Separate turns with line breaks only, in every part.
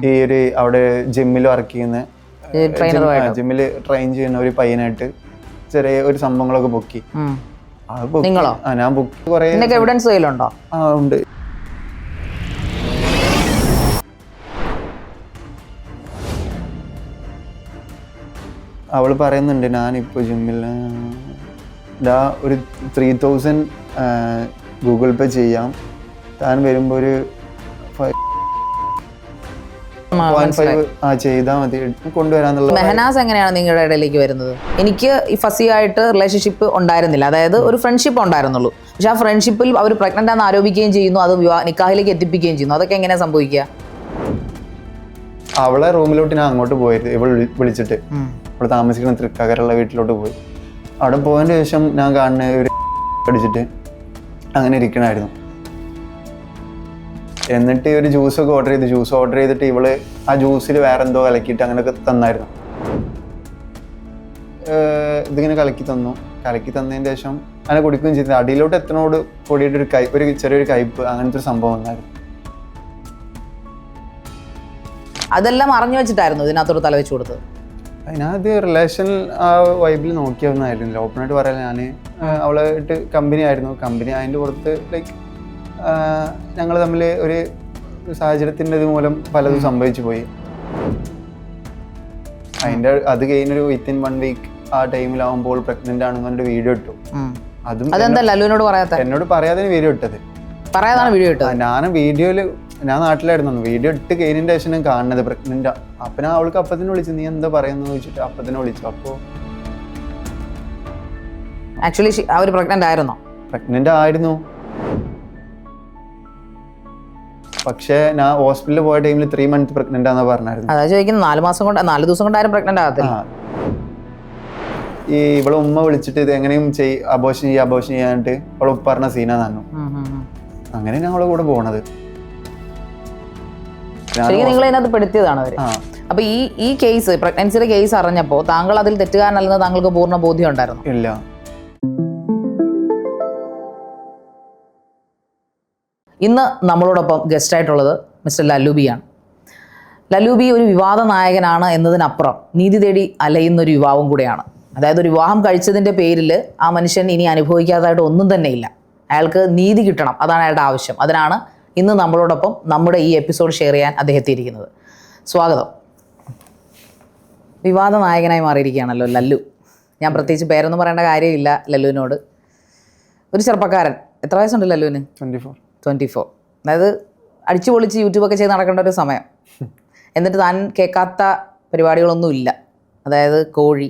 ഈ ഒരു അവിടെ ജിമ്മിൽ വർക്ക് ചെയ്യുന്ന ജിമ്മിൽ ട്രെയിൻ ചെയ്യുന്ന ഒരു പയ്യനായിട്ട് ചെറിയ ഒരു സംഭവങ്ങളൊക്കെ ബുക്കി. ഞാൻ ബുക്ക് കുറെ
എവിഡൻസ് കയ്യിലുണ്ടോ?
ഉണ്ട്. അവള് പറയുന്നുണ്ട് ഞാനിപ്പോൾ ജിമ്മിൽ ഒരു 3000 ഗൂഗിൾ പേ ചെയ്യാം, താൻ വരുമ്പോ ഒരു 5 ചെയ്താൽ മതി കൊണ്ടുവരാന്നുള്ള.
മെഹനാസ് എങ്ങനെയാണ് നിങ്ങളുടെ ഇടയിലേക്ക് വരുന്നത്? എനിക്ക് ഈ ഫസിയായിട്ട് റിലേഷൻഷിപ്പ് ഉണ്ടായിരുന്നില്ല, അതായത് ഒരു ഫ്രണ്ട്ഷിപ്പ് ഉണ്ടായിരുന്നുള്ളൂ. പക്ഷെ ആ ഫ്രണ്ട്ഷിപ്പിൽ അവർ പ്രഗ്നന്റ് ആണെന്ന് ആരോപിക്കുകയും ചെയ്യുന്നു, അത് നിക്കാഹിലേക്ക് എത്തിപ്പിക്കുകയും ചെയ്യുന്നു. അതൊക്കെ എങ്ങനെയാ സംഭവിക്കുക?
അവളെ റൂമിലോട്ട് ഞാൻ അങ്ങോട്ട് പോയത്, ഇവൾ വിളിച്ചിട്ട് അവൾ താമസിക്കുന്ന തൃക്കാക്കരയുള്ള വീട്ടിലോട്ട് പോയി. അവിടെ പോയതിന് ശേഷം ഞാൻ കാണുന്ന ഒരു അടിച്ചിട്ട് അങ്ങനെ ഇരിക്കണമായിരുന്നു. എന്നിട്ട് ഒരു ജ്യൂസൊക്കെ ജ്യൂസ് ഓർഡർ ചെയ്തിട്ട് ഇവള് ആ ജ്യൂസിൽ വേറെ എന്തോ കലക്കിയിട്ട് അങ്ങനെയൊക്കെ തന്നായിരുന്നു. ഇതിങ്ങനെ കലക്കി തന്നതിന് ശേഷം അങ്ങനെ കുടിക്കുകയും ചെയ്തത്. അടിയിലോട്ട് എത്തനോട് പൊടിയിട്ട് ഒരു ചെറിയൊരു കയ്പ് അങ്ങനത്തെ ഒരു സംഭവം വന്നായിരുന്നു.
അതെല്ലാം അറിഞ്ഞു വെച്ചിട്ടായിരുന്നു ഇതിനകത്തോട് തല വെച്ച് കൊടുത്തത്?
അതിനകത്ത് റിലേഷൻ ആ വൈബിൽ നോക്കിയൊന്നായിരുന്നില്ല. ഓപ്പണായിട്ട് പറയാൻ ഞാൻ അവളായിട്ട് കമ്പനി ആയിരുന്നു. കമ്പനി അതിൻ്റെ പുറത്ത് ലൈക്ക് ഞങ്ങൾ തമ്മിൽ ഒരു സാഹചര്യത്തിൻ്റെ ഇത് മൂലം പലതും സംഭവിച്ചു പോയി. അത് കഴിഞ്ഞൊരു വിത്തിൻ 1 വീക്ക് ആ ടൈമിലാവുമ്പോൾ പ്രഗ്നന്റ് ആണെന്ന് പറഞ്ഞിട്ട് വീഡിയോ ഇട്ടു. അതും എന്നോട് പറയാതെ വീഡിയോ ഇട്ടത്. ഞാൻ നാട്ടിലായിരുന്നു. വീഡിയോ ഇട്ട് കഴിഞ്ഞതിന്റെ ശേഷം ഞാൻ കാണുന്നത് പ്രഗ്നന്റ്. അപ്പൊ ഞാൻ അവൾക്ക് അപ്പത്തിന് വിളിച്ചു, നീ എന്താ പറയുന്നു ചോദിച്ചിട്ട് അപ്പത്തിന് വിളിച്ചു. അപ്പോ
ആക്ച്വലി അവർ പ്രഗ്നന്റ് ആയിരുന്നു.
പക്ഷേ ഞാൻ ഹോസ്പിറ്റലിൽ പോയ ടൈമിൽ 3 months പ്രഗ്നന്റ് ആണെന്ന് പറഞ്ഞായിരുന്നു.
അതാ ചോദിക്കുന്നത്, 4 ദിവസം കൊണ്ട് ആരും പ്രഗ്നന്റ് ആകത്തില്ല.
ഈ ഇവളെ ഉമ്മ വിളിച്ചിട്ട് ഇത് എങ്ങനെയും അബോഷൻ ചെയ്യാനായിട്ട് അവളെ പറഞ്ഞ സീനാന്നു. അങ്ങനെ ഞങ്ങളെ കൂടെ പോണത്.
നിങ്ങൾ ഇതിനകത്ത് പെടുത്തിയതാണ് അവര്. അപ്പൊ ഈ കേസ്, പ്രഗ്നൻസിയുടെ കേസ് അറിഞ്ഞപ്പോ താങ്കൾ അതിൽ തെറ്റുകാരനല്ലെന്ന് താങ്കൾക്ക് പൂർണ്ണ ബോധ്യം ഉണ്ടായിരുന്നു?
ഇല്ല.
ഇന്ന് നമ്മളോടൊപ്പം ഗസ്റ്റ് ആയിട്ടുള്ളത് മിസ്റ്റർ ലല്ലൂബിയാണ്. ലല്ലൂബി ഒരു വിവാദ നായകനാണ് എന്നതിനപ്പുറം നീതി തേടി അലയുന്ന ഒരു യുവാവും കൂടെയാണ്. അതായത് ഒരു വിവാഹം കഴിച്ചതിൻ്റെ പേരിൽ ആ മനുഷ്യൻ ഇനി അനുഭവിക്കാത്തതായിട്ട് ഒന്നും തന്നെ ഇല്ല. അയാൾക്ക് നീതി കിട്ടണം, അതാണ് അയാളുടെ ആവശ്യം. അതിനാണ് ഇന്ന് നമ്മളോടൊപ്പം നമ്മുടെ ഈ എപ്പിസോഡ് ഷെയർ ചെയ്യാൻ അദ്ദേഹം എത്തിയിരിക്കുന്നത്. സ്വാഗതം. വിവാദ നായകനായി മാറിയിരിക്കുകയാണല്ലോ ലല്ലു. ഞാൻ പ്രത്യേകിച്ച് പേരൊന്നും പറയേണ്ട കാര്യമില്ല ലല്ലുവിനോട്. ഒരു ചെറുപ്പക്കാരൻ. എത്ര വയസ്സുണ്ട് ലല്ലുവിന്? 24. അതായത് അടിച്ചു പൊളിച്ച് യൂട്യൂബൊക്കെ ചെയ്ത് നടക്കേണ്ട ഒരു സമയം. എന്നിട്ട് താൻ കേൾക്കാത്ത പരിപാടികളൊന്നും ഇല്ല. അതായത് കോഴി,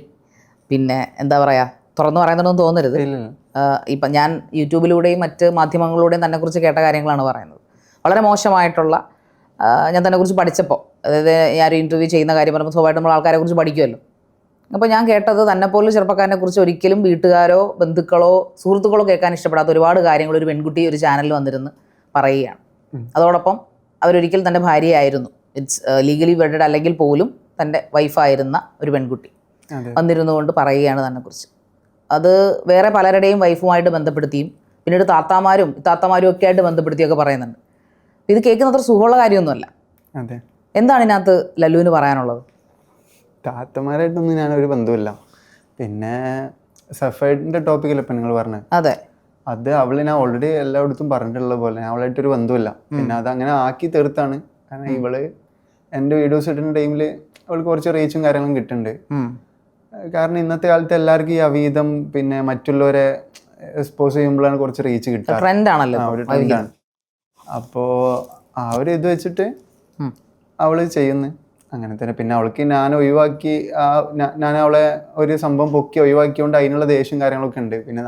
പിന്നെ എന്താ പറയുക, തുറന്നു പറയുന്നതൊന്നും തോന്നരുത്. ഇപ്പം ഞാൻ യൂട്യൂബിലൂടെയും മറ്റ് മാധ്യമങ്ങളിലൂടെയും തന്നെക്കുറിച്ച് കേട്ട കാര്യങ്ങളാണ് പറയുന്നത്. വളരെ മോശമായിട്ടുള്ള, ഞാൻ തന്നെക്കുറിച്ച് പഠിച്ചപ്പോൾ, അതായത് ഞാനൊരു ഇൻ്റർവ്യൂ ചെയ്യുന്ന കാര്യം പറയുമ്പോൾ സ്വാഭാവികമായിട്ട് നമ്മൾ ആൾക്കാരെ കുറിച്ച് പഠിക്കുമല്ലോ. അപ്പോൾ ഞാൻ കേട്ടത് തന്നെപ്പോലും ചെറുപ്പക്കാരനെ കുറിച്ച് ഒരിക്കലും വീട്ടുകാരോ ബന്ധുക്കളോ സുഹൃത്തുക്കളോ കേൾക്കാൻ ഇഷ്ടപ്പെടാത്ത ഒരുപാട് കാര്യങ്ങൾ ഒരു പെൺകുട്ടി ഒരു ചാനലിൽ വന്നിരുന്ന് പറയുകയാണ്. അതോടൊപ്പം അവരൊരിക്കൽ തൻ്റെ ഭാര്യയായിരുന്നു, ഇറ്റ്സ് ലീഗലി വെഡഡ് അല്ലെങ്കിൽ പോലും തൻ്റെ വൈഫായിരുന്ന ഒരു പെൺകുട്ടി വന്നിരുന്നു കൊണ്ട് പറയുകയാണ് തന്നെക്കുറിച്ച്. അത് വേറെ പലരുടെയും വൈഫുമായിട്ട് ബന്ധപ്പെടുത്തിയും പിന്നീട് താത്താമാരും ഒക്കെ ആയിട്ട് ബന്ധപ്പെടുത്തിയൊക്കെ പറയുന്നുണ്ട്. ഇത് കേൾക്കുന്ന അത്ര സുഖമുള്ള കാര്യമൊന്നുമല്ല. എന്താണ് ഇതിനകത്ത് ലല്ലുവിന് പറയാനുള്ളത്?
താത്തമാരായിട്ടൊന്നും ഞാനൊരു ബന്ധമില്ല. പിന്നെ സഫൈഡിന്റെ ടോപ്പിക്കല്ലേ ഇപ്പം നിങ്ങൾ പറഞ്ഞത്?
അതെ,
അത് അവള് ഞാൻ ഓൾറെഡി എല്ലായിടത്തും പറഞ്ഞിട്ടുള്ള പോലെ ഞാൻ അവളായിട്ടൊരു ബന്ധമില്ല. പിന്നെ അത് അങ്ങനെ ആക്കി തീർത്താണ്. കാരണം ഇവള് എൻ്റെ വീഡിയോസ് ഇടുന്ന ടൈമിൽ അവൾക്ക് കുറച്ച് റീച്ചും കാര്യങ്ങളും കിട്ടുന്നുണ്ട്. കാരണം ഇന്നത്തെ കാലത്ത് എല്ലാവർക്കും ഈ അവീതം പിന്നെ മറ്റുള്ളവരെ എക്സ്പോസ് ചെയ്യുമ്പോഴാണ് കുറച്ച് റീച്ച് കിട്ടുക. ഒരു ട്രെൻഡാണ്. അപ്പോൾ ആ ഒരു ഇത് വെച്ചിട്ട് അവള് ചെയ്യുന്നു അങ്ങനെ തന്നെ. പിന്നെ അവൾക്ക് ഞാൻ ഒഴിവാക്കി, ഞാൻ അവളെ ഒരു സംഭവം പൊക്കി ഒഴിവാക്കിയോണ്ട് അതിനുള്ള ദേഷ്യം കാര്യങ്ങളൊക്കെ ഉണ്ട്. പിന്നെ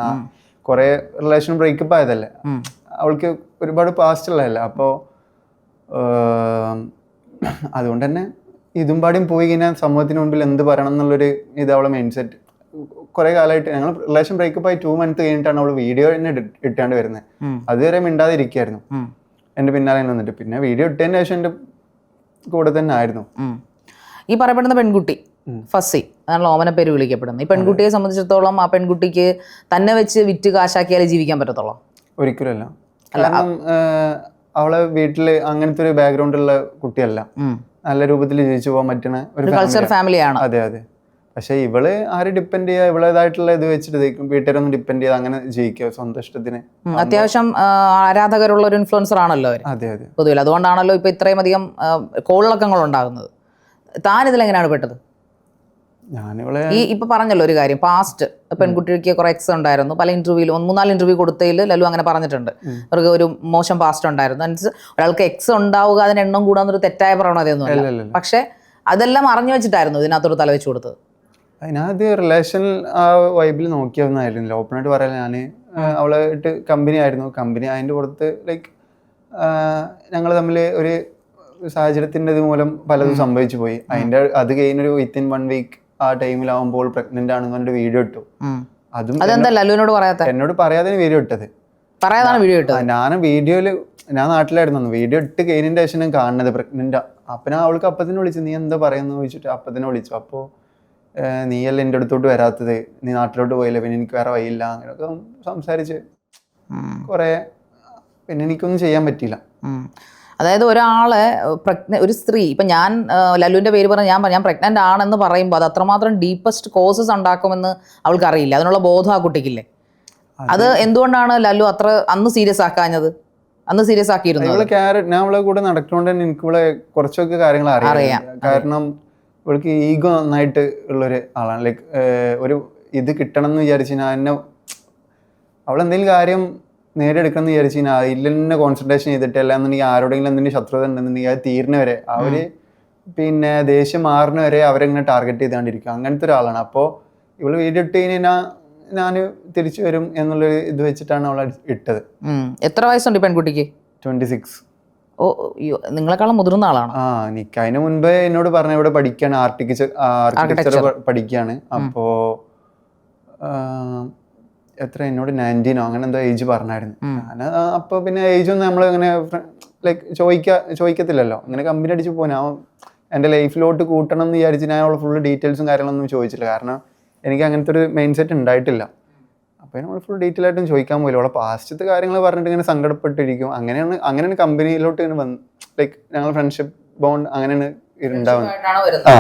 കുറെ റിലേഷൻ ബ്രേക്കപ്പ് ആയതല്ലേ, അവൾക്ക് ഒരുപാട് പാസ്റ്റ് ഉള്ളതല്ല. അപ്പോൾ അതുകൊണ്ട് തന്നെ ഇതും പാടിയും പോയി കഴിഞ്ഞാൽ സമൂഹത്തിന് മുമ്പിൽ എന്ത് പറയണം എന്നുള്ളൊരു ഇത് അവളെ മൈൻഡ് സെറ്റ്. കുറെ കാലമായിട്ട് ഞങ്ങൾ റിലേഷൻ ബ്രേക്കപ്പ് ആയി 2 months കഴിഞ്ഞിട്ടാണ് അവൾ വീഡിയോ തന്നെ ഇട്ടാണ്ട് വരുന്നത്. അതുവരെ മിണ്ടാതെ ഇരിക്കുകയായിരുന്നു എൻ്റെ പിന്നാലെ വന്നിട്ട്. പിന്നെ വീഡിയോ ഇട്ടതിന് ശേഷം എൻ്റെ കൂടെ തന്നെ ആയിരുന്നു.
ഈ പറയപ്പെടുന്ന പെൺകുട്ടി ഫസി, അതാണല്ലോ ഓമന പേര് വിളിക്കപ്പെടുന്നത്. ഈ പെൺകുട്ടിയെ സംബന്ധിച്ചിടത്തോളം ആ പെൺകുട്ടിക്ക് തന്നെ വെച്ച് വിറ്റ് കാശാക്കിയാലേ ജീവിക്കാൻ പറ്റത്തുള്ളൂ?
ഒരിക്കലല്ല. കാരണം അവളെ വീട്ടില് അങ്ങനത്തെ ഒരു ബാക്ക്ഗ്രൗണ്ട് ഉള്ള കുട്ടിയല്ല. നല്ല രൂപത്തിൽ ജീവിച്ചു പോകാൻ പറ്റുന്ന ഒരു
കൾച്ചർ ഫാമിലിയാണ്.
അതെ അതെ. പക്ഷെ ഇവള് ആരും ഡിപ്പെൻഡ് ചെയ്യുക, ഇവളേതായിട്ടുള്ള ഇത് വെച്ചിട്ട് വീട്ടുകാരൊന്നും ഡിപ്പെൻഡ് ചെയ്ത് അങ്ങനെ ജീവിക്കുക സ്വന്തം ഇഷ്ടത്തിന്.
അത്യാവശ്യം ആരാധകരുള്ള ഒരു ഇൻഫ്ലുവൻസർ ആണല്ലോ അവര്.
അതെ അതെ.
പൊതുവിൽ അതുകൊണ്ടാണല്ലോ ഇപ്പൊ ഇത്രയും അധികം കോളിളക്കങ്ങൾ ഉണ്ടാകുന്നത്. താൻ ഇതിലെങ്ങനെയാണ് പെട്ടത്?
ഞാനിവളെ
ഇപ്പൊ പറഞ്ഞല്ലോ ഒരു കാര്യം, പാസ്റ്റ് പെൺകുട്ടിക്ക് കുറെ എക്സ് ഉണ്ടായിരുന്നു. പല ഇന്റർവ്യൂവിലും 3-4 ഇന്റർവ്യൂ കൊടുത്തതിൽ ലല്ലു അങ്ങനെ പറഞ്ഞിട്ടുണ്ട്, അവർക്ക് ഒരു മോശം പാസ്റ്റ് ഉണ്ടായിരുന്നു. ഒരാൾക്ക് എക്സ് ഉണ്ടാവുക അതിന് എണ്ണം കൂടാന്നൊരു തെറ്റായ പ്രവണതയൊന്നും അല്ല. പക്ഷെ അതെല്ലാം അറിഞ്ഞു വെച്ചിട്ടായിരുന്നു ഇതിനകത്തൊരു തലവെച്ച് കൊടുത്തത്.
ഞാനത് റിലേഷൻ ആ വൈബിൽ നോക്കിയൊന്നായിരുന്നില്ല, ഓപ്പണായിട്ട് പറയാൻ. ഞാൻ അവളായിട്ട് കമ്പനി ആയിരുന്നു. കമ്പനി അതിൻ്റെ പുറത്ത് ലൈക്ക് ഞങ്ങൾ തമ്മിൽ ഒരു സാഹചര്യത്തിൻ്റെ ഇത് മൂലം പലതും സംഭവിച്ചു പോയി. അത് കഴിഞ്ഞൊരു വിത്തിൻ 1 വീക്ക് ആ ടൈമിലാവുമ്പോൾ പ്രഗ്നന്റ് ആണെന്ന് പറഞ്ഞിട്ട് വീഡിയോ ഇട്ടു. അതും എന്നോട് പറയാതെ വീഡിയോ ഇട്ടത്. ഞാൻ വീഡിയോയില് ഞാൻ നാട്ടിലായിരുന്നു, വീഡിയോ ഇട്ട് കഴിഞ്ഞതിന്റെ ശേഷം ഞാൻ കാണുന്നത് പ്രഗ്നന്റ്. അപ്പൊ ഞാൻ അവൾക്ക് അപ്പത്തിനെ വിളിച്ചു, നീ എന്താ പറയുന്നു ചോദിച്ചിട്ട് അപ്പത്തിനെ വിളിച്ചു. അപ്പോൾ നീയല്ല എൻ്റെ അടുത്തോട്ട് വരാത്തത്, നീ നാട്ടിലോട്ട് പോയില്ല, പിന്നെ എനിക്ക് വേറെ വഴിയില്ല, അങ്ങനെയൊക്കെ സംസാരിച്ച് കുറെ. പിന്നെ എനിക്കൊന്നും ചെയ്യാൻ പറ്റിയില്ല.
അതായത് ഒരാളെ ഒരു സ്ത്രീ, ഇപ്പം ഞാൻ ലല്ലുവിൻ്റെ പേര് പറഞ്ഞ് ഞാൻ പ്രഗ്നൻ്റ് ആണെന്ന് പറയുമ്പോൾ അത് അത്രമാത്രം ഡീപ്പസ്റ്റ് കോസസ് ഉണ്ടാക്കുമെന്ന് അവൾക്ക് അറിയില്ല. അതിനുള്ള ബോധം ആ കുട്ടിക്കില്ലേ? അത് എന്തുകൊണ്ടാണ് ലല്ലു അത്ര അന്ന് സീരിയസ് ആക്കാഞ്ഞത്? അന്ന് സീരിയസ് ആക്കിയിരുന്നു.
ഞാൻ അവളെ കൂടെ നടക്കുകൊണ്ട് തന്നെ എനിക്ക് ഇവിടെ കുറച്ചൊക്കെ കാര്യങ്ങൾ അറിയാം. കാരണം ഇവൾക്ക് ഈഗോ നന്നായിട്ട് ഉള്ളൊരു ആളാണ്. ലൈക്ക് ഒരു ഇത് കിട്ടണം എന്ന് വിചാരിച്ചു കഴിഞ്ഞാൽ എന്നെ അവളെന്തെങ്കിലും കാര്യം നേടിയെടുക്കണം എന്ന് വിചാരിച്ചു കഴിഞ്ഞാൽ അതിൽ തന്നെ കോൺസെൻട്രേഷൻ ചെയ്തിട്ട് അല്ലാന്നുണ്ടെങ്കിൽ ആരോടെങ്കിലും എന്തെങ്കിലും ശത്രുത ഉണ്ടെന്നുണ്ടെങ്കിൽ അത് തീർന്നവരെ അവര് പിന്നെ ദേഷ്യം മാറുന്നവരെ അവരെങ്ങനെ ടാർഗറ്റ് ചെയ്തുകൊണ്ടിരിക്കും. അങ്ങനത്തെ ഒരാളാണ്. അപ്പോൾ ഇവള് വീഡിയോ ഇട്ട് കഴിഞ്ഞാൽ ഞാൻ തിരിച്ചു വരും എന്നുള്ളൊരു ഇത് വെച്ചിട്ടാണ് അവളെ ഇട്ടത്.
എത്ര വയസ്സുണ്ട് പെൺകുട്ടിക്ക്?
26.
ഓ, നിങ്ങളെക്കാളും മുതിർന്ന ആളാണ്.
എനിക്ക് അതിന് മുൻപേ എന്നോട് പറഞ്ഞ ഇവിടെ പഠിക്കാണ്, ആർക്കിടെക്ചർ പഠിക്കുകയാണ്. അപ്പോ എത്ര എന്നോട് 19 അങ്ങനെ എന്തോ ഏജ് പറഞ്ഞായിരുന്നു. ഞാൻ അപ്പൊ പിന്നെ ഏജ് ഒന്നും നമ്മൾ അങ്ങനെ ലൈക്ക് ചോദിക്കത്തില്ലല്ലോ. അങ്ങനെ കമ്പനി അടിച്ച് പോകാൻ എൻ്റെ ലൈഫിലോട്ട് കൂട്ടണം എന്ന് വിചാരിച്ച് ഞാൻ അവളെ ഫുള്ള് ഡീറ്റെയിൽസും കാര്യങ്ങളൊന്നും ചോദിച്ചില്ല. കാരണം എനിക്ക് അങ്ങനത്തെ ഒരു മൈൻഡ് സെറ്റ് ഉണ്ടായിട്ടില്ല. അപ്പോൾ നമ്മൾ ഫുൾ ഡീറ്റെയിൽ ആയിട്ടും ചോദിക്കാൻ പോയില്ല. അവളെ പാസ്റ്റത്തെ കാര്യങ്ങൾ പറഞ്ഞിട്ട് ഇങ്ങനെ സങ്കടപ്പെട്ടിരിക്കും. അങ്ങനെയാണ് കമ്പനിയിലോട്ട് ഇങ്ങനെ വന്ന് ലൈക്ക് ഞങ്ങൾ ഫ്രണ്ട്ഷിപ്പ് ബോണ്ട് അങ്ങനെയാണ് ഉണ്ടാവുന്നത്.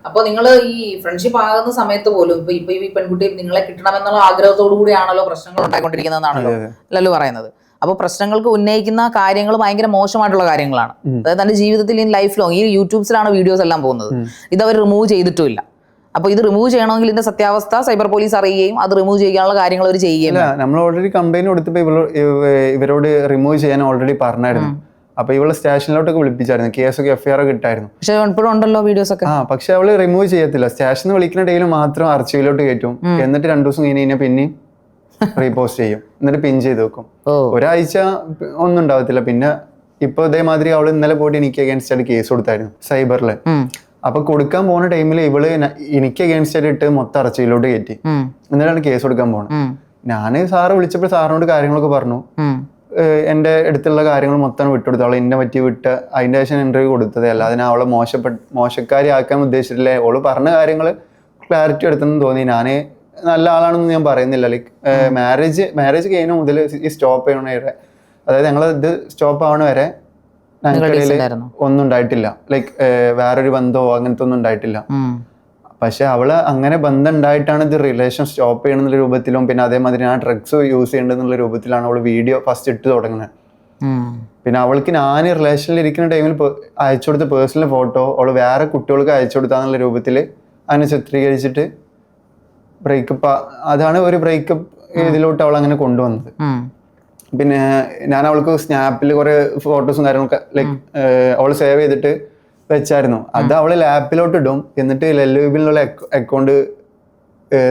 അപ്പോൾ നിങ്ങൾ ഈ ഫ്രണ്ട്ഷിപ്പ് ആകുന്ന സമയത്ത് പോലും ഇപ്പൊ ഈ പെൺകുട്ടി നിങ്ങളെ കിട്ടണമെന്നുള്ള ആഗ്രഹത്തോടു കൂടിയാണല്ലോ പ്രശ്നങ്ങൾ ഉണ്ടായിക്കൊണ്ടിരിക്കുന്നതെന്നാണല്ലോ ലല്ലു പറയുന്നത്. അപ്പോൾ പ്രശ്നങ്ങൾക്ക് ഉന്നയിക്കുന്ന കാര്യങ്ങൾ ഭയങ്കര മോശമായിട്ടുള്ള കാര്യങ്ങളാണ്. അതായത് തന്റെ ജീവിതത്തിൽ ഈ ലൈഫ് ലോങ് ഈ യൂട്യൂബ്സിലാണ് വീഡിയോസ് എല്ലാം പോകുന്നത്. ഇത് അവർ റിമൂവ് ചെയ്തിട്ടുമില്ല. അപ്പോൾ ഇത് റിമൂവ് ചെയ്യണമെങ്കിൽ ഇതിന്റെ സത്യാവസ്ഥ സൈബർ പോലീസ് അറിയുകയും അത് റിമൂവ് ചെയ്യാനുള്ള കാര്യങ്ങൾ അവർ ചെയ്യുകയും.
നമ്മൾ ഓൾറെഡി കംപ്ലൈന്റ് കൊടുത്തപ്പോൾ ഇവരോട് റിമൂവ് ചെയ്യാൻ ഓൾറെഡി പറഞ്ഞായിരുന്നു. അപ്പൊ ഇവളെ സ്റ്റേഷനിലോട്ടൊക്കെ വിളിപ്പിച്ചായിരുന്നു, കേസൊക്കെ FIR ഒക്കെ ഇട്ടായിരുന്നു.
പക്ഷെ ഇപ്പോഴും ഉണ്ടല്ലോ വീഡിയോസ് ഒക്കെ.
പക്ഷെ അവള് റിമൂവ് ചെയ്യത്തില്ല. സ്റ്റേഷനിൽ വിളിക്കുന്ന ഡേയില് മാത്രം ആർച്ചിവിലോട്ട് കയറ്റും. എന്നിട്ട് 2 ദിവസം കഴിഞ്ഞ് കഴിഞ്ഞാൽ പിന്നെ റീപോസ്റ്റ് ചെയ്യും, എന്നിട്ട് പിൻ ചെയ്ത് വെക്കും. ഒരാഴ്ച ഒന്നും ഉണ്ടാവത്തില്ല. പിന്നെ ഇപ്പൊ ഇതേമാതിരി അവള് ഇന്നലെ പോയിട്ട് എനിക്ക് അഗേൻസ്റ്റ് ആയിട്ട് കേസ് കൊടുത്തായിരുന്നു സൈബറില്. അപ്പൊ കൊടുക്കാൻ പോകുന്ന ടൈമിൽ ഇവള് എനിക്ക് അഗേൻസ്റ്റ് ആയിട്ട് ഇട്ട് മൊത്തം അറച്ചിയിലോട്ട് കയറ്റി. എന്നിട്ടാണ് കേസ് കൊടുക്കാൻ പോകുന്നത്. ഞാന് സാറ് വിളിച്ചപ്പോൾ സാറിനോട് കാര്യങ്ങളൊക്കെ പറഞ്ഞു. എൻ്റെ അടുത്തുള്ള കാര്യങ്ങൾ മൊത്തം വിട്ടുകൊടുത്തു. അവളെ എന്നെ പറ്റി വിട്ട് അതിൻ്റെ ശേഷം ഇന്റർവ്യൂ കൊടുത്തതേ അല്ല. അതിനെ അവളെ മോശക്കാരി ആക്കാൻ ഉദ്ദേശിച്ചിട്ടില്ല. അവള് പറഞ്ഞ കാര്യങ്ങൾ ക്ലാരിറ്റി എടുത്തെന്ന് തോന്നി. ഞാൻ നല്ല ആളാണെന്ന് ഞാൻ പറയുന്നില്ല. ലൈക്ക് മാരേജ് കഴിഞ്ഞ മുതൽ ഈ സ്റ്റോപ്പ് ചെയ്യണ വരെ, അതായത് ഞങ്ങൾ ഇത് സ്റ്റോപ്പ് ആവണ വരെ ഞങ്ങൾക്കിടയിൽ ഒന്നും ഉണ്ടായിട്ടില്ല. ലൈക്ക് വേറൊരു ബന്ധമോ അങ്ങനത്തെ ഒന്നും ഉണ്ടായിട്ടില്ല. പക്ഷെ അവള് അങ്ങനെ ബന്ധം ഉണ്ടായിട്ടാണ് ഇത് റിലേഷൻ സ്റ്റോപ്പ് ചെയ്യണമെന്നുള്ള രൂപത്തിലും പിന്നെ അതേമാതിരി ആ ഡ്രഗ്സ് യൂസ് ചെയ്യേണ്ടെന്നുള്ള രൂപത്തിലാണ് അവള് വീഡിയോ ഫസ്റ്റ് ഇട്ട് തുടങ്ങുന്നത്. പിന്നെ അവൾക്ക് ഞാൻ റിലേഷനിൽ ഇരിക്കുന്ന ടൈമിൽ അയച്ചു കൊടുത്ത പേഴ്സണൽ ഫോട്ടോ അവള് വേറെ കുട്ടികൾക്ക് അയച്ചു കൊടുത്താന്നുള്ള രൂപത്തിൽ അതിനെ ചിത്രീകരിച്ചിട്ട് ബ്രേക്കപ്പ്, അതാണ് ഒരു ബ്രേക്കപ്പ് ഇതിലോട്ട് അവൾ അങ്ങനെ കൊണ്ടുവന്നത്. പിന്നെ ഞാൻ അവൾക്ക് സ്നാപ്പിൽ കുറെ ഫോട്ടോസും കാര്യങ്ങളൊക്കെ ലൈക്ക് അവള് സേവ് ചെയ്തിട്ട് വെച്ചായിരുന്നു. അത് അവള് ലാപ്പിലോട്ട് ഇടും. എന്നിട്ട് ലല്ലുവിലുള്ള അക്കൗണ്ട്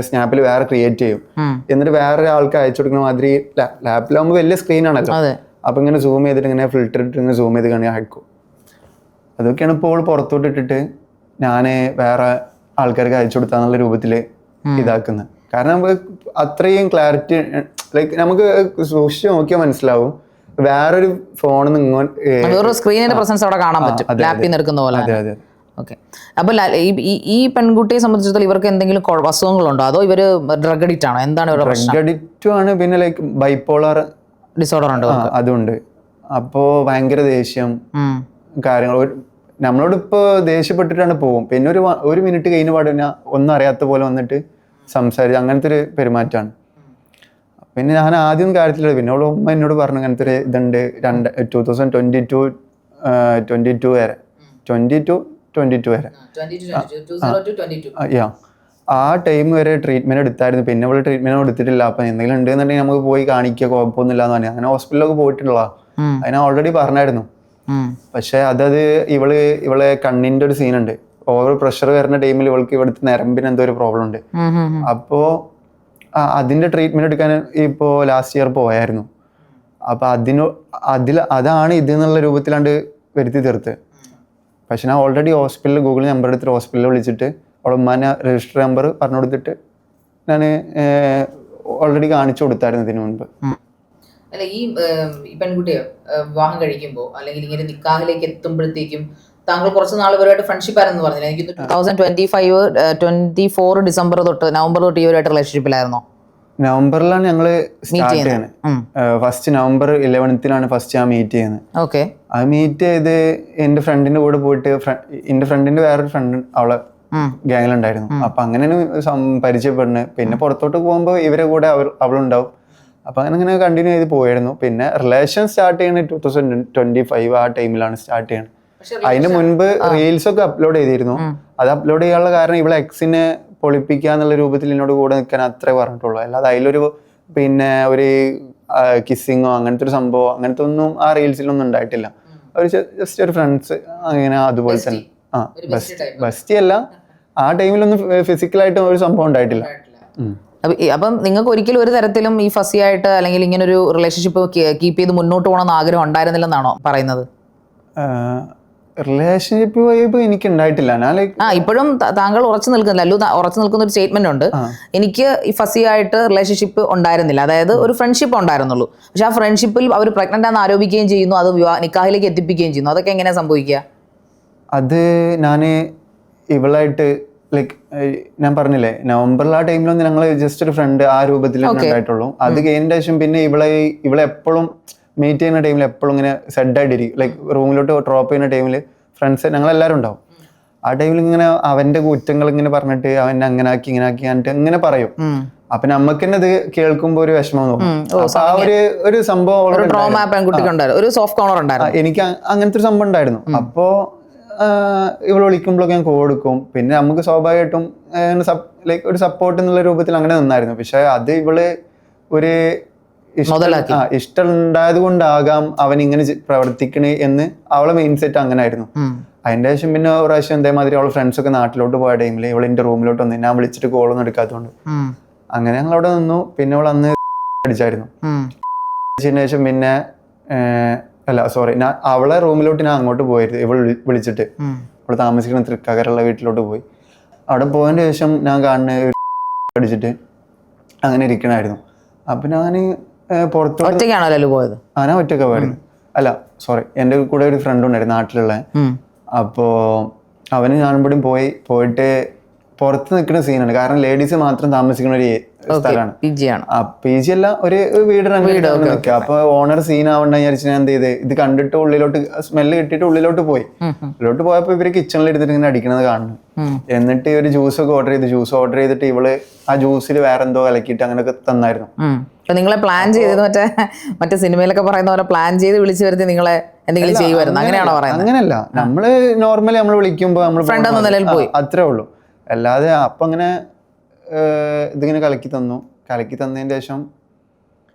സ്നാപ്പിൽ വേറെ ക്രിയേറ്റ് ചെയ്യും. എന്നിട്ട് വേറെ ആൾക്ക് അയച്ചു കൊടുക്കുന്ന മാതിരി ലാപ്പിലാകുമ്പോൾ വലിയ സ്ക്രീൻ ആണല്ലോ. അപ്പൊ ഇങ്ങനെ സൂം ചെയ്തിട്ട് ഇങ്ങനെ ഫിൽറ്റർ ഇട്ട് ഇങ്ങനെ സൂം ചെയ്ത് കഴിഞ്ഞാൽ അയക്കും. അതൊക്കെയാണ് ഇപ്പോൾ പുറത്തോട്ട് ഇട്ടിട്ട് ഞാൻ വേറെ ആൾക്കാർക്ക് അയച്ചു കൊടുത്താന്നുള്ള രൂപത്തില് ഇതാക്കുന്നത്. കാരണം നമുക്ക് അത്രയും ക്ലാരിറ്റി ലൈക്ക് നമുക്ക് സൂക്ഷിച്ച് നോക്കിയാൽ മനസ്സിലാവും. വേറൊരു ഫോണിൽ നിന്ന്
സ്ക്രീനിന്റെ പ്രസൻസ് അവിടെ കാണാൻ പറ്റും, ലാപ്പിൽ നിന്ന് എടുക്കുന്ന പോലെ. ഓക്കെ. അപ്പൊ ഈ പെൺകുട്ടിയെ സംബന്ധിച്ചിടത്തോളം ഇവർക്ക് എന്തെങ്കിലും അസുഖങ്ങളുണ്ടോ, അതോ ഇവര് ഡ്രഗ് അഡിക്റ്റ് ആണോ? എന്താണ് ഇവരുടെ പ്രശ്നം?
ഡ്രഗ് അഡിക്റ്റും ആണ്. പിന്നെ ലൈക്ക് ബൈപോളർ
ഡിസോർഡർ ഉണ്ട്,
അതുണ്ട്. അപ്പോ ഭയങ്കര ദേഷ്യം കാര്യങ്ങൾ. നമ്മളോട് ഇപ്പോൾ ദേഷ്യപ്പെട്ടിട്ടാണ് പോകും. പിന്നെ ഒരു മിനിറ്റ് കഴിഞ്ഞ പാടില്ല ഒന്നും അറിയാത്ത പോലെ വന്നിട്ട് സംസാരിച്ച് അങ്ങനത്തെ ഒരു പെരുമാറ്റമാണ്. പിന്നെ ഞാൻ ആദ്യം കാര്യത്തില്ല, പിന്നെ അവളെ ഉമ്മ എന്നോട് പറഞ്ഞു അങ്ങനത്തെ ഒരു ഇതുണ്ട് 2022 വരെ 22 വരെ ആ ടൈം വരെ ട്രീറ്റ്മെന്റ് എടുത്തായിരുന്നു. പിന്നെ അവള് ട്രീറ്റ്മെന്റ് എടുത്തിട്ടില്ല. അപ്പൊ എന്തെങ്കിലും ഉണ്ടെന്നുണ്ടെങ്കിൽ നമുക്ക് പോയി കാണിക്കുക, കുഴപ്പമൊന്നുമില്ല എന്ന് പറഞ്ഞു. അങ്ങനെ ഹോസ്പിറ്റലിലൊക്കെ പോയിട്ടുള്ള അതിനെ ഓൾറെഡി പറഞ്ഞായിരുന്നു. പക്ഷെ ഇവളെ കണ്ണിന്റെ ഒരു സീനുണ്ട്. ഓവർ പ്രഷർ വരുന്ന ടൈമിൽ ഇവൾക്ക് ഇവിടുത്തെ ഞരമ്പിന് എന്തോ ഒരു പ്രോബ്ലം ഉണ്ട്. അപ്പോ അതിന്റെ ട്രീറ്റ്മെന്റ് എടുക്കാൻ ഇപ്പോ ലാസ്റ്റ് ഇയർ പോയായിരുന്നു. അപ്പൊ അതാണ് ഇത് എന്നുള്ള രൂപത്തിലാണ്ട് വരുത്തി തീർത്ത്. പക്ഷെ ഞാൻ ഓൾറെഡി ഹോസ്പിറ്റലിൽ ഗൂഗിൾ നമ്പർ എടുത്തിട്ട് ഹോസ്പിറ്റലിൽ വിളിച്ചിട്ട് അവളെ ഉമ്മാനെ രജിസ്റ്റർ നമ്പർ പറഞ്ഞു കൊടുത്തിട്ട് ഞാൻ ഓൾറെഡി കാണിച്ചു കൊടുത്തായിരുന്നു ഇതിനു മുൻപ്.
അല്ല ഈ പെൺകുട്ടിയെ വിവാഹം കഴിക്കുമ്പോൾ അല്ലെങ്കിൽ ഇങ്ങനെ നിക്കാഹിലേക്ക് എത്തുമ്പോഴത്തേക്കും താങ്കൾ കുറച്ച് നാൾ ഇവരുമായിട്ട് ഫ്രണ്ട്ഷിപ്പ് ആയിരുന്നു പറഞ്ഞില്ല? എനിക്ക് 2024 ഡിസംബർ തൊട്ട് നവംബർ തൊട്ട് ഇവരുമായിട്ട് റിലേഷൻഷിപ്പിലായിരുന്നോ?
നവംബറിലാണ് ഞങ്ങള് സ്റ്റാർട്ട് ചെയ്യുന്നത്. ഫസ്റ്റ് നവംബർ 11th ഫസ്റ്റ് ഞാൻ മീറ്റ് ചെയ്യുന്നത്.
ഓക്കെ.
അത് മീറ്റ് ചെയ്ത് എന്റെ ഫ്രണ്ടിന്റെ കൂടെ പോയിട്ട് എന്റെ ഫ്രണ്ടിന്റെ വേറൊരു ഫ്രണ്ട് അവളെ ഗ്യാങ്ങിലുണ്ടായിരുന്നു. അപ്പൊ അങ്ങനെയാണ് പരിചയപ്പെടുന്നത്. പിന്നെ പുറത്തോട്ട് പോകുമ്പോൾ ഇവരെ കൂടെ അവളുണ്ടാവും. അപ്പൊ അങ്ങനെ കണ്ടിന്യൂ ചെയ്ത് പോയായിരുന്നു. പിന്നെ റിലേഷൻ സ്റ്റാർട്ട് ചെയ്യുന്നത് 2025 ആ ടൈമിലാണ് സ്റ്റാർട്ട് ചെയ്യുന്നത്. അതിന് മുൻപ് റീൽസ് ഒക്കെ അപ്ലോഡ് ചെയ്തിരുന്നു. അത് അപ്ലോഡ് ചെയ്യാനുള്ള കാരണം ഇവളെ എക്സിനെ പൊളിപ്പിക്കുക എന്നുള്ള രൂപത്തിൽ എന്നോട് കൂടെ നിൽക്കാൻ അത്രേ പറഞ്ഞിട്ടുള്ളൂ. അല്ലാതെ അതിലൊരു പിന്നെ ഒരു കിസ്സിങ്ങോ അങ്ങനത്തെ ഒരു സംഭവം അങ്ങനത്തെ ഒന്നും ആ റീൽസിലൊന്നും ഉണ്ടായിട്ടില്ല. ഒരു ജസ്റ്റ് ഒരു ഫ്രണ്ട്സ് അങ്ങനെ അതുപോലെ തന്നെ. ബെസ്റ്റി അല്ല, ആ ടൈമിലൊന്നും ഫിസിക്കലായിട്ട് ഒരു സംഭവം ഉണ്ടായിട്ടില്ല.
അപ്പം നിങ്ങൾക്ക് ഒരിക്കലും ഒരു തരത്തിലും ഈ ഫസിയായിട്ട് അല്ലെങ്കിൽ ഇങ്ങനെ ഒരു റിലേഷൻഷിപ്പ് കീപ്പ് ചെയ്ത് മുന്നോട്ട് പോകണമെന്ന് ആഗ്രഹം ഉണ്ടായിരുന്നില്ലെന്നാണോ പറയുന്നത്?
റിലേഷൻഷിപ്പ് വൈബ് എനിക്ക് ഉണ്ടായിട്ടില്ല. ഞാൻ
ഇപ്പോഴും താങ്കൾ ഉറച്ചു നിൽക്കുന്നില്ല. ലല്ലു ഉറച്ചു നിൽക്കുന്ന ഒരു സ്റ്റേറ്റ്മെന്റ് ഉണ്ട്, എനിക്ക് ഈ ഫസിയായിട്ട് റിലേഷൻഷിപ്പ് ഉണ്ടായിരുന്നില്ല, അതായത് ഒരു ഫ്രണ്ട്ഷിപ്പ് ഉണ്ടായിരുന്നുള്ളൂ. പക്ഷെ ആ ഫ്രണ്ട്ഷിപ്പിൽ അവർ പ്രഗ്നന്റ് ആണെന്ന് ആരോപിക്കുകയും ചെയ്യുന്നു, അത് നിക്കാഹിലേക്ക് എത്തിപ്പിക്കുകയും ചെയ്യുന്നു. അതൊക്കെ എങ്ങനെയാ സംഭവിക്കുക?
അത് ഞാന് ഇവളായിട്ട് ലൈക്ക് ഞാൻ പറഞ്ഞില്ലേ നവംബറിൽ ആ ടൈമിലൊന്നും ഞങ്ങൾ ജസ്റ്റ് ഒരു ഫ്രണ്ട് ആ രൂപത്തിൽ ഉണ്ടായിട്ടുള്ളൂ. അത് കഴിഞ്ഞ ശേഷം പിന്നെ ഇവളെ എപ്പോഴും മീറ്റ് ചെയ്യുന്ന ടൈമിൽ എപ്പോഴും ഇങ്ങനെ സെഡ് ആയിട്ടിരിക്കും. ലൈക്ക് റൂമിലോട്ട് ഡ്രോപ്പ് ചെയ്യുന്ന ടൈമിൽ ഫ്രണ്ട്സ് ഞങ്ങളെല്ലാവരും ഉണ്ടാവും. ആ ടൈമിൽ ഇങ്ങനെ അവന്റെ കുറ്റങ്ങൾ ഇങ്ങനെ പറഞ്ഞിട്ട് അവൻ അങ്ങനെ ആക്കി ഇങ്ങനെ ആക്കി എന്നിട്ട് ഇങ്ങനെ പറയും. അപ്പൊ നമുക്ക് തന്നെ ഇത് കേൾക്കുമ്പോ ഒരു വിഷമം തോന്നും. ആ ഒരു സംഭവം എനിക്ക് അങ്ങനത്തെ ഒരു സംഭവം ഉണ്ടായിരുന്നു. അപ്പോ ഇവള് വിളിക്കുമ്പോഴൊക്കെ ഞാൻ കൊടുക്കും. പിന്നെ നമുക്ക് സ്വാഭാവികമായിട്ടും ലൈക്ക് ഒരു സപ്പോർട്ട് എന്നുള്ള രൂപത്തിൽ അങ്ങനെ നിന്നായിരുന്നു. പക്ഷെ അത് ഇവള് ഒരു ഇഷ്ടം ഉണ്ടായത് കൊണ്ടാകാം അവൻ ഇങ്ങനെ പ്രവർത്തിക്കണേ എന്ന് അവളെ മെയിൻ സെറ്റ് അങ്ങനെ ആയിരുന്നു. അതിന്റെ ശേഷം പിന്നെ ഒരു പ്രാവശ്യം ഇതേമാതിരി അവളെ ഫ്രണ്ട്സ് ഒക്കെ നാട്ടിലോട്ട് പോയ ടൈമില് ഇവളെ എന്റെ റൂമിലോട്ട് വന്നു. ഞാൻ വിളിച്ചിട്ട് കോളൊന്നും എടുക്കാത്തതുകൊണ്ട് അങ്ങനെ ഞങ്ങൾ അവിടെ നിന്നു. പിന്നെ അവൾ അന്ന് അടിച്ചായിരുന്നു. അടിച്ചതിന് ശേഷം പിന്നെ അവളെ റൂമിലോട്ട് ഞാൻ അങ്ങോട്ട് പോയിരുന്നു. ഇവൾ വിളിച്ചിട്ട് അവള് താമസിക്കുന്ന തൃക്കാക്കരയുള്ള വീട്ടിലോട്ട് പോയി. അവിടെ പോയതിന് ശേഷം ഞാൻ കാണുന്ന അടിച്ചിട്ട് അങ്ങനെ ഇരിക്കണായിരുന്നു. അപ്പൊ ഞാൻ പുറത്തോട്ട്
പോയത്
ഞാൻ ഒറ്റയ്ക്കാ പോയത്. അല്ല സോറി, എന്റെ കൂടെ ഒരു ഫ്രണ്ട് ഉണ്ടായിരുന്നു നാട്ടിലുള്ള. അപ്പോ അവന് ഞാനും പോയിട്ട് പുറത്ത് നിൽക്കുന്ന സീനാണ്. കാരണം ലേഡീസ് മാത്രം താമസിക്കുന്ന ഒരു സ്ഥലമാണ്. പി ജി അല്ല, ഒരു വീട് നിൽക്കുക. അപ്പൊ ഓണർ സീൻ ആവണ്ട വിചാരിച്ച് ഞാൻ എന്ത് ചെയ്ത് ഇത് കണ്ടിട്ട് ഉള്ളിലോട്ട് സ്മെല്ല് കിട്ടിയിട്ട് ഉള്ളിലോട്ട് പോയപ്പോ ഇവര് കിച്ചണിൽ എടുത്തിട്ട് ഇങ്ങനെ അടിക്കണത് കാണുന്നു. എന്നിട്ട് ഒരു ജ്യൂസ് ഒക്കെ ജ്യൂസ് ഓർഡർ ചെയ്തിട്ട് ഇവള് ആ ജ്യൂസിൽ വേറെന്തോ കലക്കിയിട്ട് അങ്ങനെയൊക്കെ തന്നായിരുന്നു.
നിങ്ങളെ പ്ലാൻ ചെയ്ത് മറ്റേ സിനിമയിലൊക്കെ പറയുന്ന പോലെ പ്ലാൻ ചെയ്ത് വിളിച്ചു വരുത്തി നിങ്ങളെ എന്തെങ്കിലും ചെയ്യുമായിരുന്നു, അങ്ങനെയാണോ പറയുന്നത്?
അങ്ങനെയല്ല, നമ്മള് നോർമലി നമ്മൾ വിളിക്കുമ്പോ നമ്മള്
ഫ്രണ്ട് എന്ന നിലയിൽ പോയി
അത്രേ ഉള്ളൂ. അല്ലാതെ അപ്പൊ അങ്ങനെ ഇതിങ്ങനെ കലക്കി തന്നതിന് ശേഷം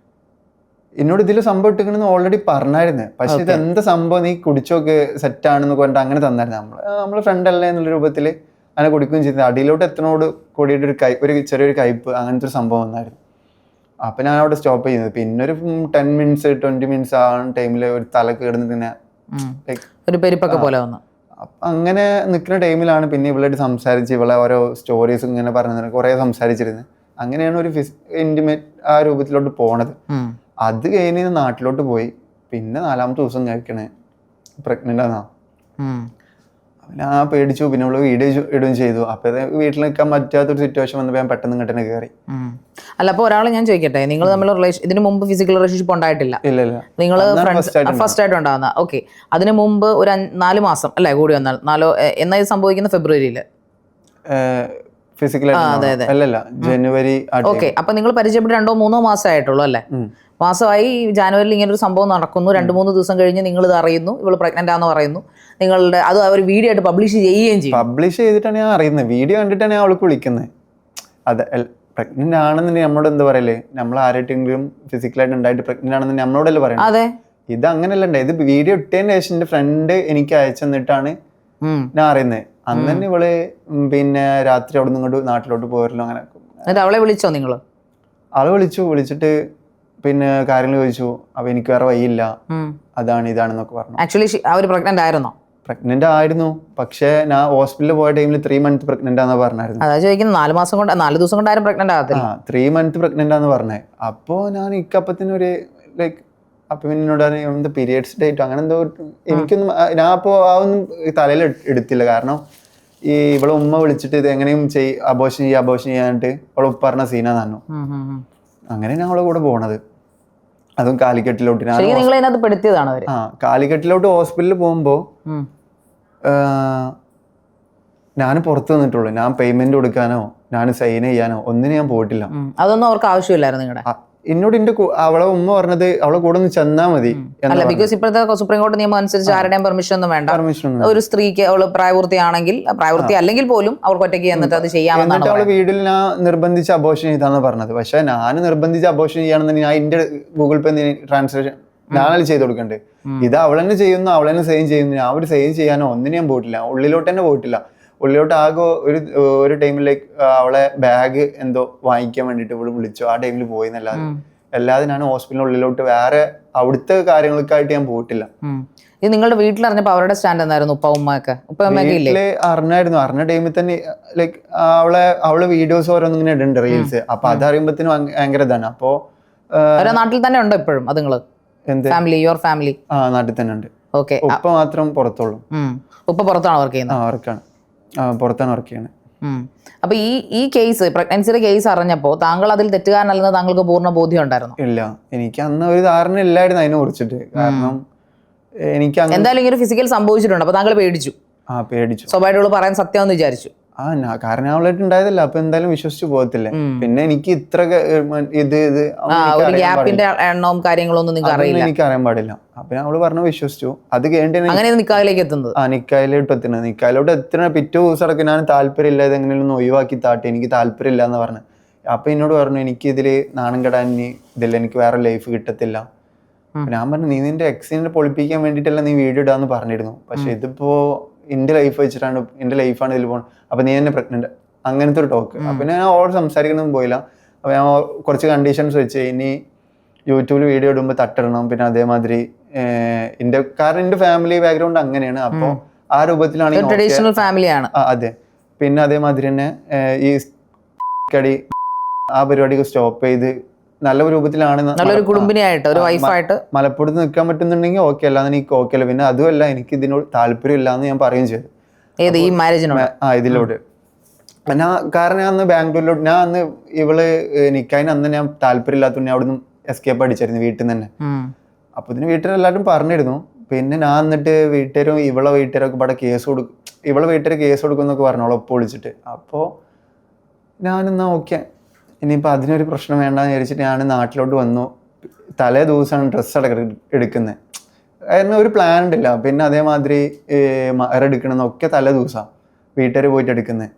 എന്നോട് ഇതിൽ സംഭവം ഇട്ടിക്കണെന്ന് ഓൾറെഡി പറഞ്ഞായിരുന്നു. പക്ഷെ ഇത് എന്താ സംഭവം, നീ കുടിച്ചോക്ക് സെറ്റാണെന്ന് പറഞ്ഞിട്ട് അങ്ങനെ തന്നായിരുന്നു. നമ്മള് ഫ്രണ്ട് അല്ലേ എന്നുള്ള രൂപത്തില് അങ്ങനെ കുടിക്കുകയും ചെയ്തത്. അടിയിലോട്ട് എത്തനോട് കൂടിയിട്ട് ഒരു ചെറിയൊരു കയ്പ് അങ്ങനത്തെ ഒരു സംഭവം വന്നായിരുന്നു. അപ്പൊ ഞാൻ അവിടെ സ്റ്റോപ്പ് ചെയ്യുന്നത്. പിന്നെ ഒരു 10 minutes 20 minutes ആവുന്ന ടൈമില് ഒരു തല കിടന്നിട്ട് ഇങ്ങനെ
ഒരു പെരുപ്പൊക്കെ പോലെ വന്നു.
അങ്ങനെ നിൽക്കുന്ന ടൈമിലാണ് പിന്നെ ഇവളായിട്ട് സംസാരിച്ച് ഇവളെ ഓരോ സ്റ്റോറീസ് ഇങ്ങനെ പറഞ്ഞു കുറെ സംസാരിച്ചിരുന്നത്. അങ്ങനെയാണ് ഒരു ഇന്റിമേറ്റ് ആ രൂപത്തിലോട്ട് പോണത്. അത് കഴിഞ്ഞ് നാട്ടിലോട്ട് പോയി. പിന്നെ 4ാമത്തെ ദിവസം കഴിക്കണേ പ്രഗ്നന്റ് ആണോ. ഞാൻ പേടിച്ചു. പിന്നെ അവള് വീഡിയോ ഇടുകയും ചെയ്തു. അപ്പോൾ വീട്ടിൽ നിൽക്കാൻ പറ്റാത്തൊരു സിറ്റുവേഷൻ വന്നപ്പോൾ ഞാൻ പെട്ടെന്ന് ഇങ്ങോട്ട് തന്നെ കയറി.
അല്ല, അപ്പോൾ ഒരാൾ ഞാൻ ചോദിക്കട്ടെ, നിങ്ങൾ തമ്മിൽ ഇതിന് മുമ്പ് ഫിസിക്കൽ റിലേഷൻഷിപ്പ് ഉണ്ടായിട്ടില്ല?
ഇല്ല.
നിങ്ങൾ ഫസ്റ്റ് ആയിട്ട് ഉണ്ടാകുന്ന. ഓക്കെ, അതിന് മുമ്പ് ഒരു 4 മാസം അല്ലേ കൂടി വന്നാൽ? എന്നാ ഇത് സംഭവിക്കുന്ന? ഫെബ്രുവരിയിൽ
ഫിസിക്കലായിട്ട്? അല്ലല്ല, ജനുവരി.
ഓക്കെ, അപ്പൊ നിങ്ങൾ പരിചയപ്പെട്ട് 2-3 മാസമേ ആയിട്ടുള്ളൂ അല്ലേ? മാസമായി. ജനുവരിയിൽ ഇങ്ങനെ ഒരു സംഭവം നടക്കുന്നു. 2-3 ദിവസം കഴിഞ്ഞ് നിങ്ങൾ ഇത് അറിയുന്നു, ഇവള് പ്രഗ്നന്റ് ആണെന്ന് പറയുന്നു. നിങ്ങളുടെ അത് ഒരു വീഡിയോ ആയിട്ട് പബ്ലിഷ് ചെയ്യുകയും ചെയ്യും.
പബ്ലിഷ് ചെയ്തിട്ടാണ് ഞാൻ അറിയുന്നത്. വീഡിയോ കണ്ടിട്ടാണ് ഞാൻ അവൾക്ക് വിളിക്കുന്നത്. അതെ, പ്രഗ്നന്റ് ആണെന്നുണ്ടെങ്കിൽ നമ്മളോട് എന്താ പറയല്ലേ, നമ്മൾ ആരായിട്ടെങ്കിലും ഫിസിക്കലായിട്ട് ഉണ്ടായിട്ട് പ്രഗ്നന്റ് ആണെന്നുണ്ടെങ്കിൽ നമ്മളോടല്ലേ പറയുന്നത്.
അതെ,
ഇത് അങ്ങനെയല്ല ഉണ്ടായി. ഇത് വീഡിയോ ഇട്ടതിന് ശേഷം എന്റെ ഫ്രണ്ട് എനിക്ക് അയച്ചു തന്നിട്ടാണ് ഞാൻ അറിയുന്നത്. അന്ന് തന്നെ ഇവള് പിന്നെ രാത്രി അവിടെ നിന്ന് ഇങ്ങോട്ട് നാട്ടിലോട്ട് പോയല്ലോ. അങ്ങനെ
അവളെ വിളിച്ചോ നിങ്ങൾ?
ആള് വിളിച്ചിട്ട് പിന്നെ കാര്യങ്ങൾ ചോദിച്ചു. അപ്പൊ എനിക്ക് വേറെ വഴിയില്ല, അതാണ് ഇതാണെന്നൊക്കെ പറഞ്ഞു.
ആക്ച്വലി അവർ പ്രഗ്നന്റ് ആയിരുന്നോ?
പ്രഗ്നന്റ് ആയിരുന്നു. പക്ഷെ ഞാൻ ഹോസ്പിറ്റലിൽ പോയ ടൈമിൽ 3 months പ്രഗ്നന്റ് ആണെന്ന് പറഞ്ഞായിരുന്നു.
അതാ ചോദിക്കുന്നത്, 4 ദിവസം കൊണ്ട് ആരും പ്രഗ്നന്റ് ആകത്തില്ല.
3 months പ്രഗ്നന്റ് ആണെന്ന് പറഞ്ഞേ. അപ്പോ ഞാൻ ഇക്കപ്പത്തിനൊരു ലൈക്ക് അപ്പൊ എന്നോട് എന്താ പീരിയഡ്സ് ഡേറ്റ് അങ്ങനെ എന്തോ എനിക്കൊന്നും ഞാൻ അപ്പോ ആ ഒന്നും തലയിൽ എടുത്തില്ല. കാരണം ഈ ഇവളെ ഉമ്മ വിളിച്ചിട്ട് ഇത് എങ്ങനെയും അബോഷൻ ചെയ്യാനായിട്ട് അവളെ ഉപ്പ പറഞ്ഞ സീനാ തന്നു. അങ്ങനെ ഞാൻ അവളെ കൂടെ പോണത്. അതും കാലിക്കറ്റിലോട്ട്. കാലിക്കറ്റിലോട്ട് ഹോസ്പിറ്റലിൽ പോകുമ്പോ ഞാൻ പുറത്ത് നിന്നിട്ടുള്ളൂ. ഞാൻ പേയ്മെന്റ് കൊടുക്കാനോ ഞാൻ സൈൻ ചെയ്യാനോ ഒന്നിനും ഞാൻ പോയിട്ടില്ല.
അതൊന്നും അവർക്ക് ആവശ്യമില്ലായിരുന്നു നിങ്ങളുടെ?
എന്നോട് അവളെ ഉമ്മ പറഞ്ഞത് അവളെ കൂടെ ഒന്ന് ചെന്നാ മതി.
അല്ല, ബിക്കോസ് ഇപ്പോഴത്തെ സുപ്രീം കോടതി നിയമം അനുസരിച്ച് ആരുടെയും പെർമിഷൻ ഒന്നും വേണ്ട. ഒരു സ്ത്രീക്ക് അവള് പ്രായപൂർത്തി അല്ലെങ്കിൽ പോലും അവർക്ക് ഒറ്റയ്ക്ക് എന്നിട്ട് അത് ചെയ്യാമെന്നാണ്.
അവളെ വീട്ടിൽ ഞാൻ നിർബന്ധിച്ച് അബോഷൻ ചെയ്താന്ന് പറഞ്ഞത്. പക്ഷെ ഞാൻ നിർബന്ധിച്ച് അബോഷൻ ചെയ്യാണെന്നുണ്ടെങ്കിൽ ഞാൻ എന്റെ ഗൂഗിൾ പേ ട്രാൻസ്ലേഷൻ ഞാനത് ചെയ്ത് കൊടുക്കണ്ടേ. ഇത് അവളെന്നെ ചെയ്യുന്നു, അവളെന്നെ സൈൻ ചെയ്യുന്നു. ഞാൻ ഒരു സൈൻ ചെയ്യാനോ ഒന്നിനും ഞാൻ പോയിട്ടില്ല. ഉള്ളിലോട്ട് തന്നെ പോയിട്ടില്ല. ഉള്ളിലോട്ട് ആകെ ഒരു ടൈമിലേക്ക് അവളെ ബാഗ് എന്തോ വാങ്ങിക്കാൻ വേണ്ടിട്ട് ഇവിടെ വിളിച്ചു. ആ ടൈമിൽ പോയി അല്ലാതെ ഞാൻ ഹോസ്പിറ്റലിന്റെ ഉള്ളിലോട്ട് വേറെ അവിടുത്തെ കാര്യങ്ങൾക്കായിട്ട് ഞാൻ പോയിട്ടില്ല.
ഇത് നിങ്ങളുടെ വീട്ടിൽ അറിഞ്ഞപ്പോ അവരുടെ സ്റ്റാൻഡ് എന്തായിരുന്നു?
വീട്ടില് അറിഞ്ഞായിരുന്നു. അറിഞ്ഞ ടൈമിൽ തന്നെ ലൈക്ക് അവള് വീഡിയോസ് ഓരോന്നും ഇങ്ങനെ ഇടുന്നുണ്ട്, റീൽസ്. അപ്പൊ അതറിയുമ്പോഴത്തേനും ഭയങ്കര ഇതാണ്. അപ്പോ
നാട്ടിൽ തന്നെ ഉണ്ടോ ഇപ്പോഴും? അത് നിങ്ങള് ഫാമിലി
നാട്ടിൽ തന്നെ ഉണ്ട്.
ഓക്കെ,
ഉപ്പ മാത്രം പുറത്തുള്ളൂ.
ഉപ്പ പുറത്താണ് വർക്ക് ചെയ്യുന്നത്?
വർക്കാണ്, പുറത്താണ് വർക്ക് ചെയ്യുന്നത്.
അപ്പൊ ഈ കേസ്, പ്രഗ്നൻസിയുടെ കേസ് അറിഞ്ഞപ്പോ താങ്കൾ അതിൽ തെറ്റുകാരനല്ലെന്ന് താങ്കൾക്ക് പൂർണ്ണ ബോധ്യം ഉണ്ടായിരുന്നു?
ഇല്ല, എനിക്ക് അന്ന് ഒരു ധാരണ ഇല്ലായിരുന്നു അതിനെ കുറിച്ചിട്ട്. കാരണം എനിക്ക്
എന്തായാലും ഇങ്ങനെ ഫിസിക്കൽ സംഭവിച്ചിട്ടുണ്ട്. അപ്പൊ താങ്കൾ പേടിച്ചു?
പേടിച്ചു.
സ്വാഭാവികമായിട്ട് പറയാൻ സത്യം എന്ന് വിചാരിച്ചു.
കാരണം അവളായിട്ട് ഉണ്ടായതല്ല. അപ്പൊ എന്തായാലും വിശ്വസിച്ചു പോകത്തില്ലേ. പിന്നെ എനിക്ക് ഇത്ര
ഗ്യാപ്പിന്റെ എണ്ണവും കാര്യങ്ങളൊന്നും
എനിക്ക് അറിയാൻ പാടില്ല. അപ്പൊ അവള് പറഞ്ഞു വിശ്വസിച്ചു. അത് കഴിഞ്ഞിട്ട്
നിക്കായിലേക്ക് എത്തുന്നത്.
നിക്കായിലോട്ട് എത്തുന്ന പിറ്റേ ദിവസം അടക്കം ഞാൻ താല്പര്യമില്ല, ഇതെങ്ങനെയൊന്നും ഒഴിവാക്കി താട്ടെ, എനിക്ക് താല്പര്യമില്ല എന്ന് പറഞ്ഞു. അപ്പൊ എന്നോട് പറഞ്ഞു എനിക്ക് ഇതില് നാണം കെടാൻ ഇതില്ല, എനിക്ക് വേറെ ലൈഫ് കിട്ടത്തില്ല. ഞാൻ പറഞ്ഞു നീ നിന്റെ എക്സിനെ പൊളിപ്പിക്കാൻ വേണ്ടിട്ടല്ല നീ വീഡിയോ ഇടാന്ന് പറഞ്ഞിരുന്നു. പക്ഷെ ഇതിപ്പോ എന്റെ ലൈഫ് വെച്ചിട്ടാണ്, എന്റെ ലൈഫാണ് ഇതിൽ പോകണം. അപ്പൊ നീ തന്നെ പ്രഗ്നന്റ്, അങ്ങനത്തെ ഒരു ടോക്ക്. അപ്പൊ ഞാൻ ഓൾറെഡി സംസാരിക്കണമെന്ന് പോയില്ല. അപ്പൊ ഞാൻ കുറച്ച് കണ്ടീഷൻസ് വെച്ച്, ഇനി യൂട്യൂബിൽ വീഡിയോ ഇടുമ്പോൾ തട്ടിടണം. പിന്നെ അതേമാതിരി കാരണം എന്റെ ഫാമിലി ബാക്ക്ഗ്രൗണ്ട് അങ്ങനെയാണ്. അപ്പൊ ആ രൂപത്തിലാണ്
ട്രഡീഷണൽ ഫാമിലിയാണ്.
അതെ. പിന്നെ അതേമാതിരി തന്നെ ഈ കടി ആ പരിപാടിയൊക്കെ സ്റ്റോപ്പ് ചെയ്ത് നല്ല രൂപത്തിലാണ്
നല്ലൊരു കുടുംബിനിയായിട്ട് ഒരു വൈഫായിട്ട്
മലപ്പുറത്ത് നിൽക്കാൻ പറ്റുന്നുണ്ടെങ്കിൽ ഓക്കെ, അല്ലാതെ എനിക്ക് ഓക്കെ അല്ല. പിന്നെ അതുമല്ല, എനിക്ക് ഇതിനോട് താല്പര്യം ഇല്ല എന്ന് ഞാൻ പറയുകയും ചെയ്തു.
ഈ മാരേജിനോട്?
ഇതിലോട്ട്. കാരണം ഞാൻ അന്ന് ബാംഗ്ലൂരിലോട്ട്, ഞാൻ അന്ന് ഇവള് നിക്കായിന് അന്ന് ഞാൻ താല്പര്യം ഇല്ലാത്തതുകൊണ്ട് ഞാൻ അവിടെ നിന്ന് എസ്കേപ്പ് അടിച്ചായിരുന്നു വീട്ടിൽ നിന്ന് തന്നെ. അപ്പൊ ഇതിന് വീട്ടിലെല്ലാവരും പറഞ്ഞിരുന്നു. പിന്നെ ഞാൻ എന്നിട്ട് വീട്ടുകാരും ഇവളെ വീട്ടുകാരൊക്കെ ഇവിടെ കേസ് കൊടുക്കും, ഇവളെ വീട്ടുകാർ കേസ് കൊടുക്കും എന്നൊക്കെ പറഞ്ഞോളൂ ഒപ്പം വിളിച്ചിട്ട്. അപ്പോൾ ഞാനെന്നാ ഓക്കെ, ഇനിയിപ്പോൾ അതിനൊരു പ്രശ്നം വേണ്ടെന്ന് വിചാരിച്ചിട്ട് ഞാൻ നാട്ടിലോട്ട് വന്നു. തലേ ദിവസമാണ് ഡ്രസ്സ് എടുക്കുന്നത്. കാരണം ഒരു പ്ലാൻ ഉണ്ടില്ല. പിന്നെ അതേമാതിരി എടുക്കണമെന്നൊക്കെ തലേ ദിവസമാണ് വീട്ടുകാർ പോയിട്ട് എടുക്കുന്നത്.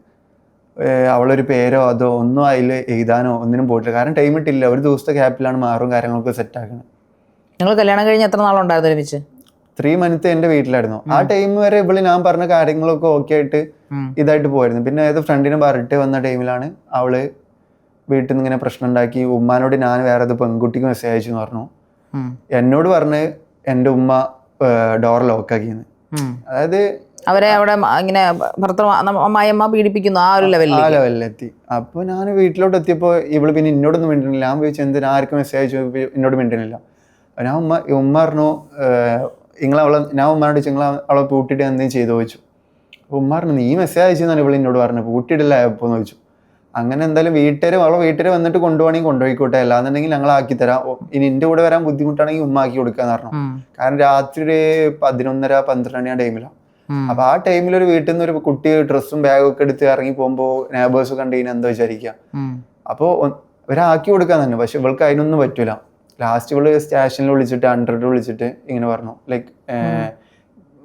അവളൊരു പേരോ അതോ ഒന്നും അതിൽ എഴുതാനോ ഒന്നിനും പോയിട്ടില്ല. കാരണം ടൈം ഇട്ടില്ല. ഒരു ദിവസത്തെ ഗ്യാപ്പിലാണ് മാറും കാര്യങ്ങളൊക്കെ സെറ്റ് ആക്കുന്നത്.
നിങ്ങൾ കല്യാണം കഴിഞ്ഞ് എത്ര നാളുണ്ടായിരുന്നു ഒരുമിച്ച്?
3 months എൻ്റെ വീട്ടിലായിരുന്നു. ആ ടൈം വരെ ഇവള് ഞാൻ പറഞ്ഞ കാര്യങ്ങളൊക്കെ ഓക്കെ ആയിട്ട് ഇതായിട്ട് പോയിരുന്നു. പിന്നെ ഏത് ഫ്രണ്ടിനെ പറഞ്ഞിട്ട് വന്ന ടൈമിലാണ് അവള് വീട്ടിൽ നിന്ന് ഇങ്ങനെ പ്രശ്നം ഉണ്ടാക്കി. ഉമ്മാനോട് ഞാൻ വേറെ ഏത് പെൺകുട്ടിക്ക് മെസ്സേജ് അയച്ചു എന്ന് പറഞ്ഞു. എന്നോട് പറഞ്ഞ് എൻ്റെ ഉമ്മ ഡോർ ലോക്കാക്കിയെന്ന്. അതായത്
അവരെ അവിടെ ഇങ്ങനെ അമ്മായിയമ്മ പീഡിപ്പിക്കുന്നു ആ ഒരു
ലെവലിലെത്തി. അപ്പൊ ഞാൻ വീട്ടിലോട്ട് എത്തിയപ്പോൾ ഇവള് പിന്നെ എന്നോടൊന്നും മിണ്ടുന്നില്ല. ഞാൻ ചോദിച്ചു എന്തിനാ ആർക്കും മെസ്സേജ് അയച്ചു, എന്നോട് മിണ്ടുന്നില്ല. ഞാൻ ഉമ്മ പറഞ്ഞു ഞാൻ ഉമ്മാനോട് ചോദിച്ചു നിങ്ങൾ അവളെ പൂട്ടിയിട്ട് എന്തെങ്കിലും ചെയ്തു ചോദിച്ചു. അപ്പോൾ ഉമ്മ പറഞ്ഞു നീ മെസ്സേജ് അയച്ചെന്നാണ് ഇവൾ എന്നോട് പറഞ്ഞത്, പൂട്ടിയിടില്ല ആയപ്പോൾ എന്ന് ചോദിച്ചു. അങ്ങനെ എന്തായാലും അവളെ വീട്ടുകാർ വന്നിട്ട് കൊണ്ടുപോകണമെങ്കിൽ കൊണ്ടുപോയിക്കോട്ടെ, അല്ലാന്നുണ്ടെങ്കിൽ ഞങ്ങൾ ആക്കി തരാം, ഇനി എൻ്റെ കൂടെ വരാൻ ബുദ്ധിമുട്ടാണെങ്കിൽ ഉമ്മ ആക്കി കൊടുക്കാന്ന് പറഞ്ഞു. കാരണം രാത്രി ഒരു 11:30 12 മണി ആ ടൈമിലാണ്. അപ്പൊ ആ ടൈമിൽ ഒരു വീട്ടിൽ നിന്ന് ഒരു കുട്ടി ഡ്രസ്സും ബാഗും ഒക്കെ എടുത്ത് ഇറങ്ങി പോകുമ്പോൾ നേബേഴ്സ് കണ്ടു കഴിഞ്ഞാൽ എന്താ വിചാരിക്കുക. അപ്പോൾ ഇവരാക്കി കൊടുക്കാൻ തന്നെ, പക്ഷെ ഇവൾക്ക് അതിനൊന്നും പറ്റൂല. ലാസ്റ്റ് ഇവള് സ്റ്റേഷനിൽ വിളിച്ചിട്ട് 100 വിളിച്ചിട്ട് ഇങ്ങനെ പറഞ്ഞു, ലൈക്ക്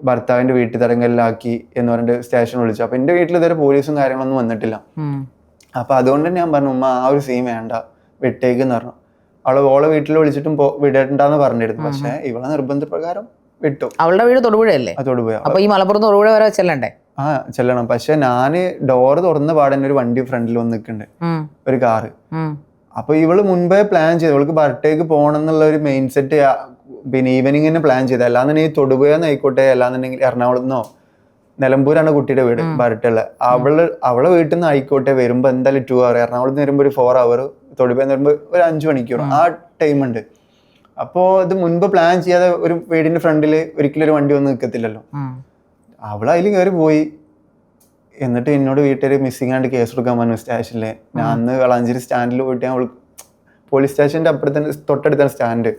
ഭർത്താവിന്റെ വീട്ടിൽ തടങ്കലിലാക്കി എന്ന് പറഞ്ഞിട്ട് സ്റ്റേഷനിൽ വിളിച്ചു. അപ്പൊ എന്റെ വീട്ടിൽ ഇതുവരെ പോലീസും കാര്യങ്ങളൊന്നും വന്നിട്ടില്ല. അപ്പൊ അതുകൊണ്ട് ഞാൻ പറഞ്ഞു ഉമ്മ ആ ഒരു സീൻ വേണ്ട, വിട്ടേക്കെന്ന് പറഞ്ഞു. ഓളെ വീട്ടിൽ വിളിച്ചിട്ടും വിടണ്ടെന്ന് പറഞ്ഞിരുന്നു, പക്ഷെ ഇവളെ നിർബന്ധപ്രകാരം വിട്ടു.
അവളുടെ വീട് തൊടുപുഴയല്ലേ?
തൊടുപുഴ.
അപ്പൊ ഈ മലപ്പുറം തൊടുപുഴ വരെ ചെല്ലണ്ടേ?
ആ ചെല്ലണം. പക്ഷെ ഞാന് ഡോറ് തുറന്ന പാടന്നെ ഒരു വണ്ടി ഫ്രണ്ടിൽ വന്ന് നിൽക്കുന്നുണ്ട്, ഒരു കാറ്. അപ്പൊ ഇവള് മുൻപേ പ്ലാൻ ചെയ്തു, ഇവൾക്ക് ബർത്തേക്ക് പോകണം എന്നുള്ള ഒരു മെയിൻ സെറ്റ് പിന്നെ ഈവനിങ്ങിന് പ്ലാൻ ചെയ്ത്. അല്ലാന്നുണ്ടെങ്കിൽ തൊടുപുഴന്ന് ആയിക്കോട്ടെ, അല്ലാന്നുണ്ടെങ്കിൽ എറണാകുളത്തുനിന്നോ, നിലമ്പൂരാണ് കുട്ടിയുടെ വീട് ബർട്ടുള്ള. അവളെ വീട്ടിൽ നിന്ന് ആയിക്കോട്ടെ, വരുമ്പോ എന്തായാലും 2 hour, എറണാകുളത്ത് നിന്ന് വരുമ്പോ ഒരു 4 hour, തൊടുപുഴ വരുമ്പോ ഒരു 5 മണിക്കൂർ ആ ടൈം ഉണ്ട്. അപ്പോ ഇത് മുൻപ് പ്ലാൻ ചെയ്യാതെ ഒരു വീടിന്റെ ഫ്രണ്ടില് ഒരിക്കലും ഒരു വണ്ടി വന്ന് നിൽക്കത്തില്ലല്ലോ. അവള് അതിൽ കയറി പോയി. എന്നിട്ട് എന്നോട് വീട്ടുകാർ മിസ്സിംഗ് ആയിട്ട് കേസ് കൊടുക്കാൻ പറഞ്ഞു സ്റ്റേഷനില്. ഞാൻ അന്ന് വളാഞ്ചേരി സ്റ്റാൻഡിൽ പോയിട്ട് ഞാൻ പോലീസ് സ്റ്റേഷന്റെ അപ്പുറത്തന്നെ തൊട്ടടുത്താണ് സ്റ്റാൻഡ്.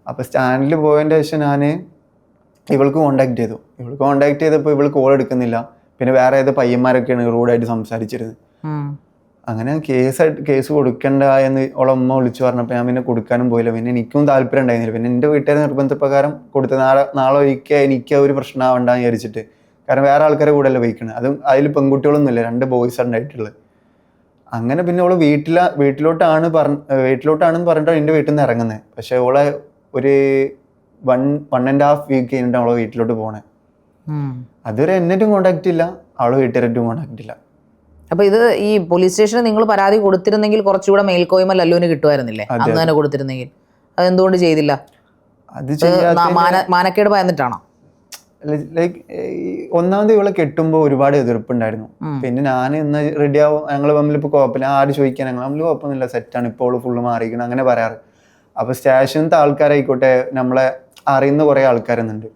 അപ്പൊ സ്റ്റാൻഡിൽ പോയതിന്റെ ശേഷം ഞാൻ ഇവൾക്ക് കോണ്ടാക്ട് ചെയ്തപ്പോൾ ഇവള് കോൾ എടുക്കുന്നില്ല. പിന്നെ വേറെ ഏതോ പയ്യന്മാരൊക്കെയാണ് റൂഡായിട്ട് സംസാരിച്ചിരുന്നത്. അങ്ങനെ കേസ് കൊടുക്കണ്ട എന്ന് ഓളെ ഉമ്മ വിളിച്ചു പറഞ്ഞപ്പോൾ ഞാൻ പിന്നെ കൊടുക്കാനും പോയില്ല. പിന്നെ എനിക്കും താല്പര്യം ഉണ്ടായിരുന്നില്ല. പിന്നെ എൻ്റെ വീട്ടുകാരെ നിർബന്ധപ്രകാരം കൊടുത്ത് നാളെ ഒരിക്കൽ എനിക്ക് ഒരു പ്രശ്നമാവണ്ടെന്ന് വിചാരിച്ചിട്ട്. കാരണം വേറെ ആൾക്കാരെ കൂടെ അല്ല വയ്ക്കുന്നത്. അതും അതിൽ പെൺകുട്ടികളൊന്നും ഇല്ല, 2 ബോയ്സ് ഉണ്ടായിട്ടുള്ളത്. അങ്ങനെ പിന്നെ ഓള് വീട്ടിലോട്ടാണെന്ന് പറഞ്ഞിട്ടാണ് എൻ്റെ വീട്ടിൽ നിന്ന് ഇറങ്ങുന്നത്. പക്ഷെ ഓളെ ഒരു 1.5 വീക്ക് കഴിഞ്ഞിട്ടാണ് അവളെ വീട്ടിലോട്ട് പോണേ. അതുവരെ എന്നിട്ടും കോണ്ടാക്ട് ഇല്ല, അവളെ വീട്ടുകാരായിട്ടും കോണ്ടാക്ട് ഇല്ല.
അപ്പൊ ഇത് ഈ പോലീസ് സ്റ്റേഷനിൽ നിങ്ങൾ പരാതി കൊടുത്തിരുന്നെങ്കിൽ കുറച്ചുകൂടെ മേൽക്കോയ്മ ലല്ലുവിന് കിട്ടുമായിരുന്നില്ലേ? അന്ന് തന്നെ കൊടുത്തിരുന്നെങ്കിൽ അതെന്തുകൊണ്ട് ചെയ്തില്ല?
അത്
മാനക്കേട് ഭയന്നിട്ടാണോ?
ലൈക്ക് ഒന്നാമത് ഇവളെ കെട്ടുമ്പോൾ ഒരുപാട് എതിർപ്പുണ്ടായിരുന്നു. പിന്നെ ഞാൻ ഇന്ന് റെഡി ആവും, ഞങ്ങൾ തമ്മിൽ ഇപ്പോൾ കുഴപ്പമില്ല, ആര് ചോദിക്കാൻ ഞങ്ങൾ തമ്മിൽ കുഴപ്പമൊന്നുമില്ല, സെറ്റാണ്, ഇപ്പോൾ ഫുള്ള് മാറിയിരിക്കണം അങ്ങനെ പറയാറ്. അപ്പോൾ സ്റ്റേഷനത്തെ ആൾക്കാരായിക്കോട്ടെ, നമ്മളെ അറിയുന്ന കുറേ ആൾക്കാരുന്നുണ്ട്.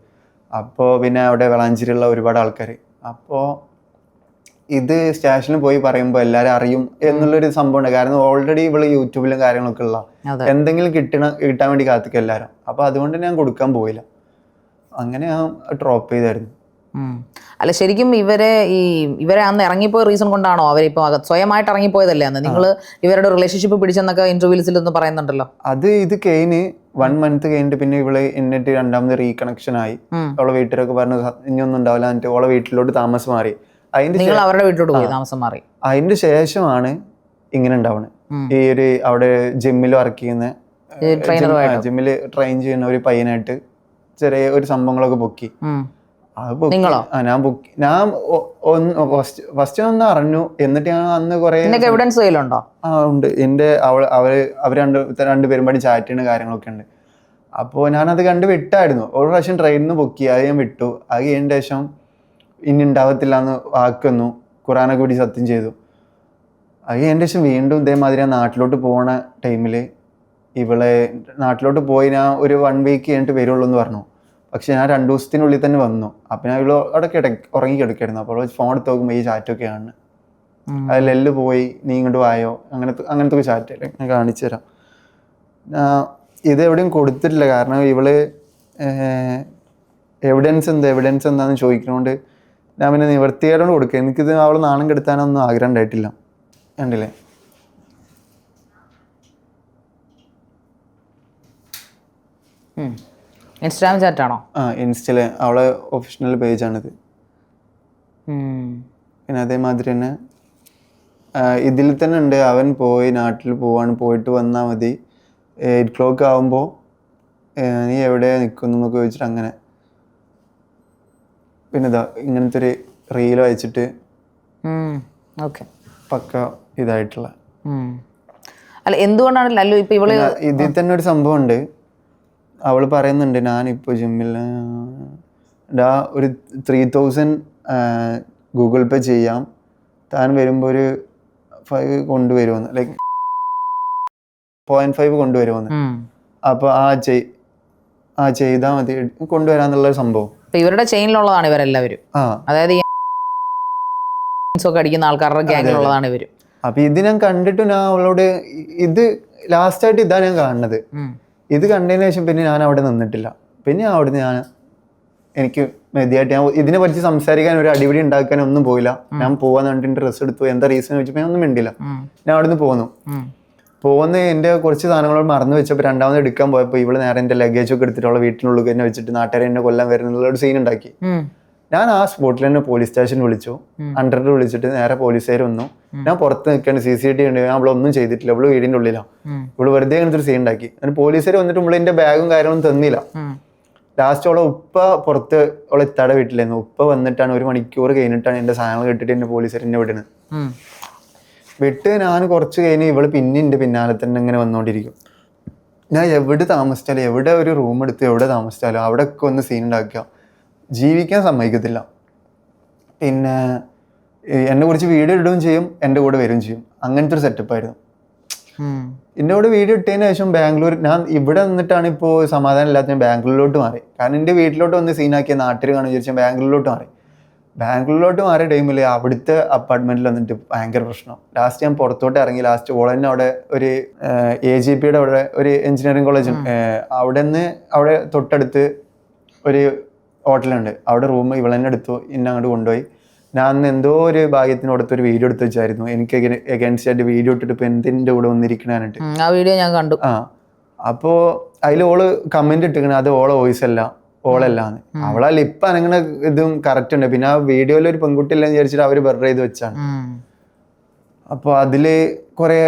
അപ്പോൾ പിന്നെ അവിടെ വളാഞ്ചേരിയുള്ള ഒരുപാട് ആൾക്കാർ. അപ്പോൾ ഇത് സ്റ്റേഷനിൽ പോയി പറയുമ്പോൾ എല്ലാവരും അറിയും എന്നുള്ളൊരു സംഭവം ഉണ്ട്. കാരണം ഓൾറെഡി ഇവള് യൂട്യൂബിലും കാര്യങ്ങളൊക്കെ ഉള്ള എന്തെങ്കിലും കിട്ടാൻ വേണ്ടി കാത്തിക്കും എല്ലാവരും. അപ്പോൾ അതുകൊണ്ട് ഞാൻ കൊടുക്കാൻ പോയില്ല. അങ്ങനെ ഞാൻ ഡ്രോപ്പ് ചെയ്തായിരുന്നു.
അല്ല ശരിക്കും ഇവരെ അന്ന് ഇറങ്ങിപ്പോയ റീസൺ കൊണ്ടാണോ അവരിപ്പോ സ്വയമായിട്ട് ഇറങ്ങിപ്പോയതല്ലേ അന്ന്? നിങ്ങൾ ഇവരുടെ റിലേഷൻഷിപ്പ് പിടിച്ചെന്നൊക്കെ ഇന്റർവ്യൂസിലൊന്നും പറയുന്നുണ്ടല്ലോ.
ഇത് കഴിഞ്ഞ് 1 month കഴിഞ്ഞിട്ട് പിന്നെ ഇവള് എന്നിട്ട് രണ്ടാമത് റീകണക്ഷൻ ആയി. അവളെ വീട്ടുകാരൊക്കെ പറഞ്ഞു ഇനിയൊന്നും ഉണ്ടാവില്ല എന്നിട്ട് അവളെ വീട്ടിലോട്ട് താമസം മാറി.
അവരുടെ വീട്ടിലോട്ട് പോയി താമസം മാറി.
അതിന്റെ ശേഷമാണ് ഇങ്ങനെ ഉണ്ടാവുന്നത്. ഈ ഒരു അവിടെ ജിമ്മിൽ വർക്ക് ചെയ്യുന്ന ജിമ്മില് ട്രെയിൻ ചെയ്യുന്ന ഒരു പയ്യനായിട്ട് ചെറിയ ഒരു സംഭവങ്ങളൊക്കെ പൊക്കി. ഞാൻ ഫസ്റ്റ് ഒന്ന് അറിഞ്ഞു. എന്നിട്ട് ഞാൻ അന്ന് കുറെ ഉണ്ട്. അവര് രണ്ടുപേരും പാടി ചാറ്റ് ചെയ്യുന്ന കാര്യങ്ങളൊക്കെ ഉണ്ട്. അപ്പോൾ ഞാനത് കണ്ട് വിട്ടായിരുന്നു. ഒരു പ്രാവശ്യം ട്രെയിനിൽ നിന്ന് പൊക്കി, അത് ഞാൻ വിട്ടു. അത് കഴിഞ്ഞ ശേഷം ഇനി ഉണ്ടാവത്തില്ല എന്ന് വാക്കുന്നു, ഖുറാനൊക്കെ പിടി സത്യം ചെയ്തു. അത് കഴിഞ്ഞ ശേഷം വീണ്ടും ഇതേമാതിരി ഞാൻ നാട്ടിലോട്ട് പോണ ടൈമില് ഇവളെ നാട്ടിലോട്ട് പോയി ഞാൻ ഒരു 1 week കഴിഞ്ഞിട്ട് വരുള്ളൂ എന്ന് പറഞ്ഞു. പക്ഷെ ഞാൻ 2 ദിവസത്തിനുള്ളിൽ തന്നെ വന്നു. അപ്പം ഞാൻ ഇവള് അവിടെ ഉറങ്ങി കിടക്കായിരുന്നു. അപ്പോൾ ഫോൺ എടുത്ത് നോക്കുമ്പോൾ ഈ ചാറ്റൊക്കെ കാണുന്നത്. അതിലെല്ലാം പോയി നീ ഇങ്ങോട്ട് വായോ അങ്ങനത്തെ ചാറ്റ് ഞാൻ കാണിച്ചു തരാം. ഇത് എവിടെയും കൊടുത്തിട്ടില്ല. കാരണം ഇവള് എവിഡൻസ് എന്താന്ന് ചോദിക്കുന്നതുകൊണ്ട് ഞാൻ പിന്നെ നിവർത്തിയോട് കൊടുക്കുക. എനിക്കിത് അവള് നാണം കെടുത്താനൊന്നും ആഗ്രഹം ഉണ്ടായിട്ടില്ല. കണ്ടില്ലേ?
ഇൻസ്റ്റാഗ്രാം ചാറ്റാണോ?
ഇൻസ്റ്റയിലെ അവളെ ഒഫീഷ്യൽ പേജാണിത്. പിന്നെ അതേമാതിരി തന്നെ ഇതിൽ തന്നെ ഉണ്ട്, അവൻ നാട്ടിൽ പോവാണ്, പോയിട്ട് വന്നാൽ മതി, 8 o'clock ആകുമ്പോൾ നീ എവിടെ നിൽക്കുന്നു എന്നൊക്കെ ചോദിച്ചിട്ട് അങ്ങനെ. പിന്നെ ഇതാ ഇങ്ങനത്തെ ഒരു റീൽ അയച്ചിട്ട് പക്ക ഇതായിട്ടുള്ള.
അല്ല എന്തുകൊണ്ടാണ് ലല്ലു ഇപ്പൊ ഇവള്
ഇതിൽ തന്നെ ഒരു സംഭവം ഉണ്ട്. അവള് പറയുന്നുണ്ട് ഞാനിപ്പോൾ ജിമ്മിൽ ഒരു 3000 ഗൂഗിൾ പേ ചെയ്യാം, താൻ വരുമ്പോൾ ഒരു 5 കൊണ്ടുവരുമെന്ന്, ലൈക്ക് 0.5 കൊണ്ടുവരുമെന്ന്. അപ്പോൾ ചെയ്താൽ മതി, കൊണ്ടുവരാന്നുള്ള സംഭവം.
ഇവരുടെ ചെയിനിലുള്ളതാണ് ഇവരെല്ലാവരും. അതായത് ഒക്കെ അടിക്കുന്ന ആൾക്കാരുടെ ഗ്യാങ്ങിലുള്ളതാണ് ഇവര്.
അപ്പൊ ഇത് ഞാൻ കണ്ടിട്ട് ഞാൻ അവളോട് ഇത് ലാസ്റ്റായിട്ട് ഇതാണ് ഞാൻ കാണുന്നത്. ഇത് കണ്ടതിന് ശേഷം പിന്നെ ഞാൻ അവിടെ നിന്നിട്ടില്ല. പിന്നെ അവിടുന്ന് എനിക്ക് മതിയായിട്ട് ഞാൻ ഇതിനെ പറ്റി സംസാരിക്കാൻ ഒരു അടിപിടി ഉണ്ടാക്കാൻ ഒന്നും പോയില്ല. ഞാൻ പോവാന്ന് പറഞ്ഞിട്ട് ഡ്രസ്സ് എടുത്തു. എന്താ റീസൺ ചോദിച്ചപ്പോൾ ഞാൻ ഒന്നും മിണ്ടില്ല. ഞാൻ അവിടുന്ന് പോന്നു. എൻ്റെ കുറച്ച് സാധനങ്ങളോട് മറന്നു വെച്ചപ്പോൾ രണ്ടാമത് എടുക്കാൻ പോയപ്പോൾ ഇവള് നേരെ എൻ്റെ ലഗേജ് ഒക്കെ എടുത്തിട്ട് അവളെ വീട്ടിനുള്ളിൽ തന്നെ വെച്ചിട്ട് നാട്ടുകാരെ എന്നെ കൊല്ലാൻ വരുന്നുള്ള ഒരു സീൻ ഉണ്ടാക്കി. ഞാൻ ആ സ്പോട്ടിൽ തന്നെ പോലീസ് സ്റ്റേഷനിൽ വിളിച്ചു. 100 വിളിച്ചിട്ട് നേരെ പോലീസുകാർ വന്നു. ഞാൻ പുറത്ത് നിൽക്കേണ്ട CCTV ഉണ്ട്. ഞാൻ അവളൊന്നും ചെയ്തിട്ടില്ല. അവള് വീടിൻ്റെ ഉള്ളിലാണ്. ഇവള് വെറുതെ അങ്ങനത്തെ ഒരു സീൻ ഉണ്ടാക്കി. എന്നിട്ട് പോലീസുകാർ വന്നിട്ട് ഇവളെൻ്റെ ബാഗും കാര്യങ്ങളും തന്നില്ല. ലാസ്റ്റ് അവളെ ഉപ്പ പുറത്ത് അവളെ ഇത്താടെ വീട്ടിലായിരുന്നു. ഉപ്പ വന്നിട്ടാണ് 1 മണിക്കൂർ കഴിഞ്ഞിട്ടാണ് എൻ്റെ സാധനങ്ങൾ കെട്ടിട്ട് എന്നെ പോലീസുകാർ എന്നെ വിടുന്നത്. വിട്ട് ഞാൻ കുറച്ച് കഴിഞ്ഞ് ഇവള് പിന്നെ എൻ്റെ പിന്നാലെ തന്നെ ഇങ്ങനെ വന്നുകൊണ്ടിരിക്കും. ഞാൻ എവിടെ താമസിച്ചാലും എവിടെ ഒരു റൂം എടുത്ത് എവിടെ താമസിച്ചാലും അവിടെ ഒക്കെ ഒന്ന് സീൻ ഉണ്ടാക്കുക. ജീവിക്കാൻ സമ്മതിക്കത്തില്ല. പിന്നെ എന്നെ കുറിച്ച് വീഡിയോ ഇടുകയും ചെയ്യും, എൻ്റെ കൂടെ വരികയും ചെയ്യും. അങ്ങനത്തെ ഒരു സെറ്റപ്പായിരുന്നു. എൻ്റെ കൂടെ വീഡിയോ ഇട്ടതിന് ശേഷം ബാംഗ്ലൂർ ഞാൻ ഇവിടെ നിന്നിട്ടാണ് ഇപ്പോൾ സമാധാനം ഇല്ലാത്ത ഞാൻ ബാംഗ്ലൂരിലോട്ട് മാറി. കാരണം എൻ്റെ വീട്ടിലോട്ട് വന്ന് സീനാക്കിയ നാട്ടിൽ കാണുമെന്ന് വിചാരിച്ചാൽ ബാംഗ്ലൂരിലോട്ട് മാറി. ബാംഗ്ലൂരിലോട്ട് മാറിയ ടൈമിൽ അവിടുത്തെ അപ്പാർട്ട്മെന്റിൽ വന്നിട്ട് ഭയങ്കര പ്രശ്നം. ലാസ്റ്റ് ഞാൻ പുറത്തോട്ട് ഇറങ്ങി. ലാസ്റ്റ് ഓൾ തന്നെ അവിടെ ഒരു AGPയുടെ അവിടെ ഒരു എഞ്ചിനീയറിംഗ് കോളേജ് അവിടെ തൊട്ടടുത്ത് ഒരു ഹോട്ടലുണ്ട്. അവിടെ റൂം ഇവളെന്നെ എടുത്തു. എന്നെ അങ്ങോട്ട് കൊണ്ടുപോയി. ഞാൻ എന്തോ ഒരു ഭാഗ്യത്തിനോടത്ത് ഒരു വീഡിയോ എടുത്ത് വെച്ചായിരുന്നു. എനിക്ക് എഗൻസ്റ്റ് ആയിട്ട് വീഡിയോ ഇട്ടിട്ട് ഇപ്പൊ എന്തിൻ്റെ കൂടെ വന്നിരിക്കണാനായിട്ട്
ആ വീഡിയോ ഞാൻ കണ്ടു.
അപ്പോൾ അതിൽ ഓള് കമന്റ് ഇട്ടിരിക്കണ അത് ഓളെ വോയിസ് അല്ല, ഓളല്ലാന്ന്. അവളെ ലിപ്പ് അങ്ങനെ ഇതും കറക്റ്റ് ഉണ്ട്. പിന്നെ ആ വീഡിയോയിൽ ഒരു പെൺകുട്ടി ഇല്ലെന്ന് വിചാരിച്ചിട്ട് അവര് ബെർ ചെയ്ത് വെച്ചാണ്. അപ്പോൾ അതില് കുറെ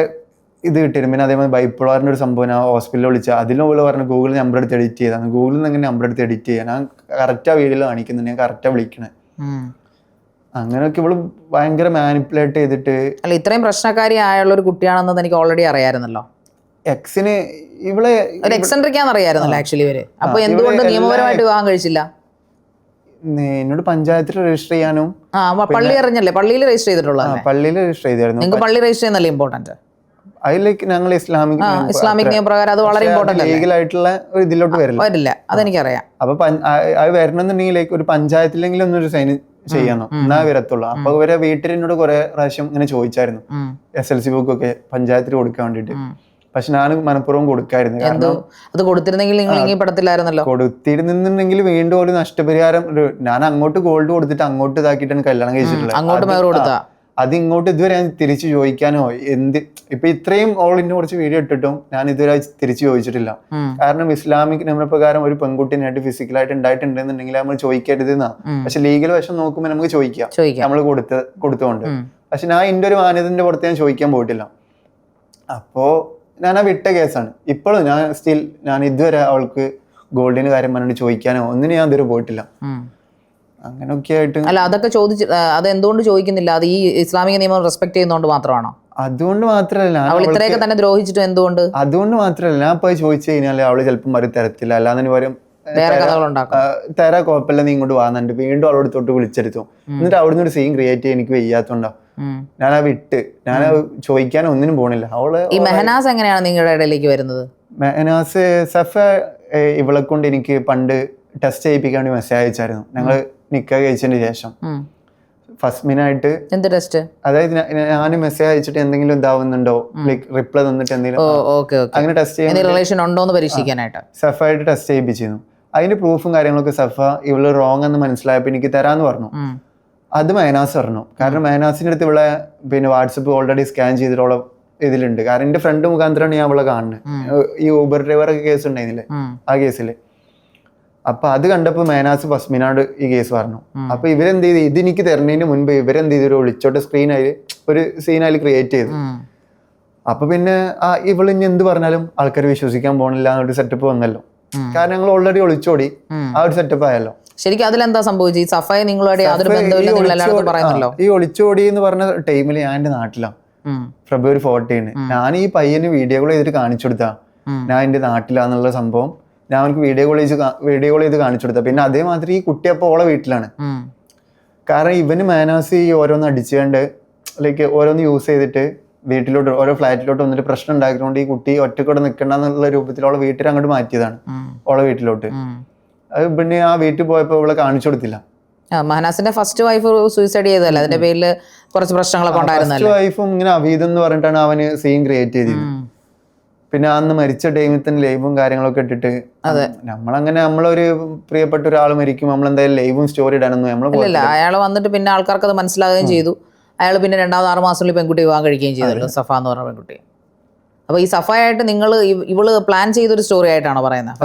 ഇത് കിട്ടിയിരുന്നു. പിന്നെ അതേപോലെ ബൈപ്പോളാറിന്റെ ഒരു സംഭവം ഞാൻ ഹോസ്പിറ്റലിൽ വിളിച്ചാൽ അതിലും ഓള് പറഞ്ഞു ഗൂഗിൾ നമ്പർ എടുത്ത് എഡിറ്റ് ചെയ്താണ്. ഗൂഗിളിൽ നിന്ന് എങ്ങനെ നമ്പർ എടുത്ത് എഡിറ്റ് ചെയ്യാൻ ഞാൻ കറക്റ്റാ വീഡിയോയിൽ കാണിക്കുന്നുണ്ട്. ഞാൻ കറക്റ്റാ വിളിക്കണേ. അങ്ങനെയൊക്കെ ഇവള് ഭയങ്കര മാനിപ്പുലേറ്റ് ചെയ്തിട്ട്.
അല്ല, ഇത്രയും പ്രശ്നക്കാരി ആയുള്ള ഒരു കുട്ടിയാണെന്നത് എനിക്ക് ഓൾറെഡി അറിയാമായിരുന്നല്ലോ.
എക്സിന് ഇവളെ
ഒരു എക്സെൻട്രിക്കാന്ന് അറിയാമായിരുന്നല്ലോ ആക്ച്വലി ഇവര്. അപ്പൊ എന്തുകൊണ്ട് നിയമപരമായിട്ട് വിവാഹം കഴിച്ചില്ല?
എന്നോട് പഞ്ചായത്തിൽ രജിസ്റ്റർ ചെയ്യാനും
പള്ളി അറിഞ്ഞല്ലേ, പള്ളിയിൽ രജിസ്റ്റർ ചെയ്തിട്ടുള്ളത്.
പള്ളിയിൽ രജിസ്റ്റർ ചെയ്തായിരുന്നു.
നിങ്ങൾക്ക് പള്ളി രജിസ്റ്റർ ചെയ്യുന്നല്ലേ ഇമ്പോർട്ടന്റ്?
അതിലേക്ക് ഞങ്ങൾ
ഇസ്ലാമിക് നിയമപ്രകാരം അത് വളരെ ഇമ്പോർട്ടന്റ്
ലീഗലായിട്ടുള്ള ഒരു ഇതിലോട്ട്
വരില്ല. അതെനിക്കറിയാം.
അപ്പൊ അത് വരണമെന്നുണ്ടെങ്കിൽ ഒരു പഞ്ചായത്തിലെങ്കിലും ഒന്നൊരു സൈൻ ചെയ്യണം, എന്നാ വരത്തുള്ളൂ. അപ്പൊ ഇവരെ വീട്ടിൽ എന്നോട് കുറെ പ്രാവശ്യം ഇങ്ങനെ ചോദിച്ചായിരുന്നു SLC ബുക്കൊക്കെ പഞ്ചായത്തിൽ കൊടുക്കാൻ വേണ്ടിട്ട്. പക്ഷെ ഞാൻ മനഃപൂർവ്വം കൊടുക്കായിരുന്നു. കാരണം
അത് കൊടുത്തിരുന്നെങ്കിൽ നിങ്ങൾ ഇങ്ങനെ പെടത്തില്ലായിരുന്നല്ലോ.
കൊടുത്തിരുന്നുണ്ടെങ്കിൽ വീണ്ടും ഒരു നഷ്ടപരിഹാരം ഞാൻ അങ്ങോട്ട് ഗോൾഡ് കൊടുത്തിട്ട് അങ്ങോട്ട് ഇതാക്കിയിട്ടാണ് കല്യാണം കഴിച്ചിട്ടുള്ളത്. അത് ഇങ്ങോട്ട് ഇതുവരെ ഞാൻ തിരിച്ചു ചോദിക്കാനോ ഇപ്പൊ ഇത്രയും ഓളിന്റെ കുറച്ച് വീഡിയോ ഇട്ടിട്ടും ഞാൻ ഇതുവരെ തിരിച്ചു ചോദിച്ചിട്ടില്ല. കാരണം ഇസ്ലാമിക് നിയമപ്രകാരം ഒരു പെൺകുട്ടിനായിട്ട് ഫിസിക്കലായിട്ട് ഉണ്ടായിട്ടുണ്ടെന്നുണ്ടെങ്കിൽ നമ്മൾ ചോദിക്കരുതെന്നാ. പക്ഷെ ലീഗൽ വശം നോക്കുമ്പോൾ നമുക്ക് ചോദിക്കാം നമ്മൾ കൊടുത്തോണ്ട്. പക്ഷെ ഞാൻ എന്റെ ഒരു മാന്യതന്റെ പുറത്ത് ഞാൻ ചോദിക്കാൻ പോയിട്ടില്ല. അപ്പോ ഞാൻ ആ വിട്ട കേസാണ്. ഇപ്പോഴും ഞാൻ ഇതുവരെ അവൾക്ക് ഗോൾഡിന് കാര്യം പറഞ്ഞിട്ട് ചോദിക്കാനോ ഒന്നിനും ഞാൻ ഇതുവരെ പോയിട്ടില്ല. അങ്ങനെയൊക്കെ ആയിട്ട്.
അല്ല, അതൊക്കെ ചോദിച്ചു, അത് എന്തുകൊണ്ട് ചോദിക്കുന്നില്ല? അത് ഈ ഇസ്ലാമിക നിയമം റെസ്പെക്ട് ചെയ്യുന്നതുകൊണ്ട് മാത്രമാണോ?
അതുകൊണ്ട് മാത്രമല്ല,
അവൾ ഇത്രയൊക്കെ തന്നെ ദ്രോഹിച്ചിട്ടും എന്തുകൊണ്ട്?
അതുകൊണ്ട് മാത്രല്ല, ഞാൻ പോയി ചോദിച്ചു കഴിഞ്ഞാൽ അവള് ചിലപ്പം മറി തരത്തില്ല. അല്ലാതെ പറയും തരാ കുഴപ്പമില്ല, നീ ഇങ്ങോട്ട് വാങ്ങുന്നുണ്ട്. വീണ്ടും അവളോട് തൊട്ട് വിളിച്ചെടുത്തു. എന്നിട്ട് അവിടുന്ന് ഒരു സീൻ ക്രിയേറ്റ് ചെയ്യാൻ എനിക്ക് വയ്യാത്തോണ്ടാ ഞാൻ ഞാൻ ചോദിക്കാൻ ഒന്നിനും പോണില്ല. അവള്
ഈ മെഹനാസ് എങ്ങനെയാണ് നിങ്ങളുടെ ഇടയിലേക്ക് വരുന്നത്?
മെഹനാസ് സഫ ഇവളെ കൊണ്ട് എനിക്ക് പണ്ട് ടെസ്റ്റ് ചെയ്യിപ്പിക്കാൻ വേണ്ടി മെസ്സേജ് അയച്ചായിരുന്നു. ഞങ്ങള് നിക്കാഹ് കഴിച്ചതിന് ശേഷം ഫസ്മിനായിട്ട്.
എന്ത് ടെസ്റ്റ്?
അതായത് ഞാൻ മെസ്സേജ് അയച്ചിട്ട് എന്തെങ്കിലും ഇതാവുന്നുണ്ടോ, ലൈക് റിപ്ലൈ തന്നിട്ട് എന്തെങ്കിലും അങ്ങനെ ടെസ്റ്റ്
ചെയ്യാൻ
സഫായിട്ട് ടെസ്റ്റ് ചെയ്യിപ്പിച്ചിരുന്നു. അതിന്റെ പ്രൂഫും കാര്യങ്ങളൊക്കെ സഫ ഇവള് റോങ് എന്ന് മനസ്സിലായപ്പോ എനിക്ക് തരാന്ന് പറഞ്ഞു. അത് മെഹനാസ് പറഞ്ഞു. കാരണം മെഹനാസിന്റെ അടുത്ത് ഇവിടെ പിന്നെ വാട്സപ്പ് ഓൾറെഡി സ്കാൻ ചെയ്തിട്ടുള്ള ഇതിലുണ്ട്. കാരണം എന്റെ ഫ്രണ്ട് മുഖാന്തരമാണ് ഞാൻ അവളെ കാണുന്നത്. ഈ ഊബർ ഡ്രൈവറൊക്കെ കേസ് ഉണ്ടായിരുന്നില്ലേ, ആ കേസില്. അപ്പൊ അത് കണ്ടപ്പോ മേനാസ് ഫസ്മിനോട് ഈ കേസ് പറഞ്ഞു. അപ്പൊ ഇവരെന്ത് ചെയ്ത് ഇതെനിക്ക് തരുന്നതിന് മുൻപ് ഇവരെന്ത് ചെയ്തു, ഒരു ഒളിച്ചോട്ട് സ്ക്രീനായി ഒരു സീനായി ക്രിയേറ്റ് ചെയ്തു. അപ്പൊ പിന്നെ ഇവള് ഇനി എന്ത് പറഞ്ഞാലും ആൾക്കാർ വിശ്വസിക്കാൻ പോണില്ല എന്നൊരു സെറ്റപ്പ് വന്നല്ലോ. കാരണം ഞങ്ങൾ ഓൾറെഡി ഒളിച്ചോടി ആ ഒരു സെറ്റപ്പ് ആയല്ലോ.
ശരിക്കും അതിലെന്താ സംഭവിച്ചത്? ഈ സഫയെ നിങ്ങളുമായിട്ട് യാതൊരു ബന്ധമില്ല.
ഈ ഒളിച്ചോടി എന്ന് പറഞ്ഞ ടൈമിൽ ഞാൻ എന്റെ നാട്ടിലാണ്. February 14 ഞാൻ ഈ പയ്യന് വീഡിയോ കോൾ ചെയ്തിട്ട് കാണിച്ചു കൊടുത്താ ഞാൻ എന്റെ നാട്ടിലാന്നുള്ള സംഭവം. ഞാൻ അവർക്ക് വീഡിയോ കോൾ ചെയ്ത് കാണിച്ചു കൊടുത്ത. പിന്നെ അതേമാതിരി ഈ കുട്ടി അപ്പൊ ഓളെ വീട്ടിലാണ്. കാരണം ഇവന് മാനാസ് ഈ ഓരോന്ന് അടിച്ചുകൊണ്ട് ലൈക്ക് ഓരോന്ന് യൂസ് ചെയ്തിട്ട് വീട്ടിലോട്ട് ഓരോ ഫ്ലാറ്റിലോട്ട് വന്നിട്ട് പ്രശ്നം ഉണ്ടാക്കിക്കൊണ്ട് ഈ കുട്ടി ഒറ്റക്കൂടെ നിൽക്കണ്ടെന്നുള്ള രൂപത്തിൽ ഓളെ വീട്ടിൽ അങ്ങോട്ട് മാറ്റിയതാണ്. ഓളെ വീട്ടിലോട്ട്. അത് പിന്നെ ആ വീട്ടിൽ പോയപ്പോ ഇവളെ കാണിച്ചു കൊടുത്തില്ല.
മഹനാസിന്റെ ഫസ്റ്റ് വൈഫ് സൂയിസൈഡ് ചെയ്തതല്ലേ, അതിന്റെ പേരിൽ കുറച്ച് പ്രശ്നങ്ങളൊക്കെ ഉണ്ടായിരുന്നല്ലോ.
വൈഫും ഇങ്ങനെ അവീതം എന്ന് പറഞ്ഞിട്ടാണ് അവന് സീൻ ക്രിയേറ്റ് ചെയ്തത്. പിന്നെ അന്ന് മരിച്ച ടൈമിൽ തന്നെ ലൈവും കാര്യങ്ങളൊക്കെ ഇട്ടിട്ട് നമ്മളങ്ങനെ നമ്മളൊരു പ്രിയപ്പെട്ട ഒരാൾ മരിക്കും നമ്മൾ എന്തായാലും ലൈവും സ്റ്റോറി ഇടാനൊന്നും
ഇല്ല. അയാൾ വന്നിട്ട് പിന്നെ ആൾക്കാർക്ക് അത് മനസ്സിലാകുകയും ചെയ്തു. അയാൾ പിന്നെ 6 മാസത്തിൽ പെൺകുട്ടി വിവാഹം കഴിക്കുകയും ചെയ്തല്ലോ, സഫ എന്ന് പറഞ്ഞ പെൺകുട്ടി. അപ്പൊ ഈ സഫയായിട്ട് നിങ്ങൾ ഇവള് പ്ലാൻ ചെയ്തൊരു സ്റ്റോറി ആയിട്ടാണോ പറയുന്നത്?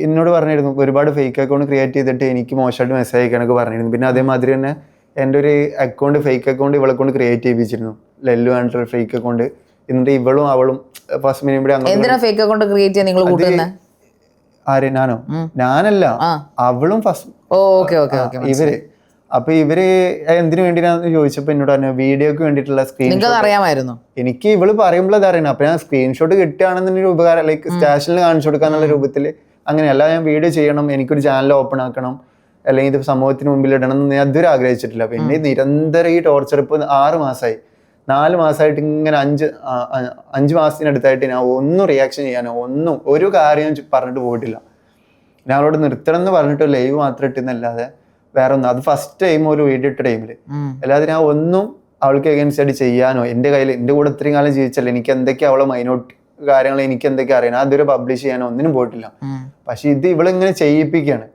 എന്നോട് പറഞ്ഞിരുന്നു ഒരുപാട് ഫേക്ക് അക്കൗണ്ട് ക്രിയേറ്റ് ചെയ്തിട്ട് എനിക്ക് മോശമായിട്ട് മെസ്സേജ് അയക്കാനൊക്കെ പറഞ്ഞിരുന്നു. പിന്നെ അതേമാതിരി തന്നെ എൻ്റെ ഒരു അക്കൗണ്ട് ഫേക്ക് അക്കൗണ്ട് ഇവളെ കൊണ്ട് ക്രിയേറ്റ് ചെയ്യിപ്പിച്ചിരുന്നു, ലല്ലു ആൻഡ് ഫേക്ക് അക്കൗണ്ട്. എന്നിട്ട് ഇവളും അവളും ഫസ്റ്റ് മിനിമം
എന്തിനാ ഫേക്ക് അക്കൗണ്ട് ക്രിയേറ്റ് ചെയ്യാൻ നിങ്ങൾ കൂട്ടുന്നത്?
ആര്? ഞാനല്ല, അവളും ഫസ്റ്റ് ഇവര്. അപ്പൊ ഇവര് എന്തിനു വേണ്ടിയാന്ന് ചോദിച്ചപ്പോ എന്നോട് പറഞ്ഞു വീഡിയോക്ക് വേണ്ടിയിട്ടുള്ള സ്ക്രീൻഷോട്ട്
അറിയാമായിരുന്നു.
എനിക്ക് ഇവള് പറയുമ്പോൾ അത് അറിയണം. അപ്പൊ ഞാൻ സ്ക്രീൻഷോട്ട് കിട്ടുകയാണെന്നൊരു ഉപകാരം, ലൈക്ക് സ്റ്റേഷനിൽ കാണിച്ചു കൊടുക്കാന്നുള്ള രൂപത്തിൽ അങ്ങനെയല്ല. ഞാൻ വീഡിയോ ചെയ്യണം, എനിക്കൊരു ചാനൽ ഓപ്പൺ ആക്കണം, അല്ലെങ്കിൽ ഇത് സമൂഹത്തിന് മുമ്പിൽ ഇടണം എന്ന് ഞാൻ അതുവരെ ആഗ്രഹിച്ചിട്ടില്ല. പിന്നെ നിരന്തരം ഈ ടോർച്ചർ ഇപ്പൊ 6 മാസമായി, 4 മാസമായിട്ട് ഇങ്ങനെ 5 മാസത്തിനടുത്തായിട്ട് ഞാൻ ഒന്നും റിയാക്ഷൻ ചെയ്യാനോ ഒന്നും ഒരു കാര്യം പറഞ്ഞിട്ട് പോയിട്ടില്ല. ഞാൻ അവളോട് നിർത്തണം എന്ന് പറഞ്ഞിട്ട് ലൈവ് മാത്രം ഇട്ടെന്നല്ലാതെ വേറെ ഒന്നും. അത് ഫസ്റ്റ് ടൈം ഒരു വീഡിയോ ഇട്ട ടൈമില്, അല്ലാതെ ഞാൻ ഒന്നും അവൾക്ക് അഗൈൻസ്റ്റ് ആയിട്ട് ചെയ്യാനോ എൻ്റെ കയ്യിൽ എൻ്റെ കൂടെ ഇത്രയും കാലം ജീവിച്ചല്ലേ, എനിക്ക് എന്തൊക്കെയാ അവളെ മൈനോട്ട് കാര്യങ്ങൾ എനിക്ക് എന്തൊക്കെ അറിയണം, അതൊരു പബ്ലിഷ് ചെയ്യാനോ ഒന്നിനും പോയിട്ടില്ല. പക്ഷെ ഇത് ഇവളിങ്ങനെ ചെയ്യിപ്പിക്കുകയാണ്.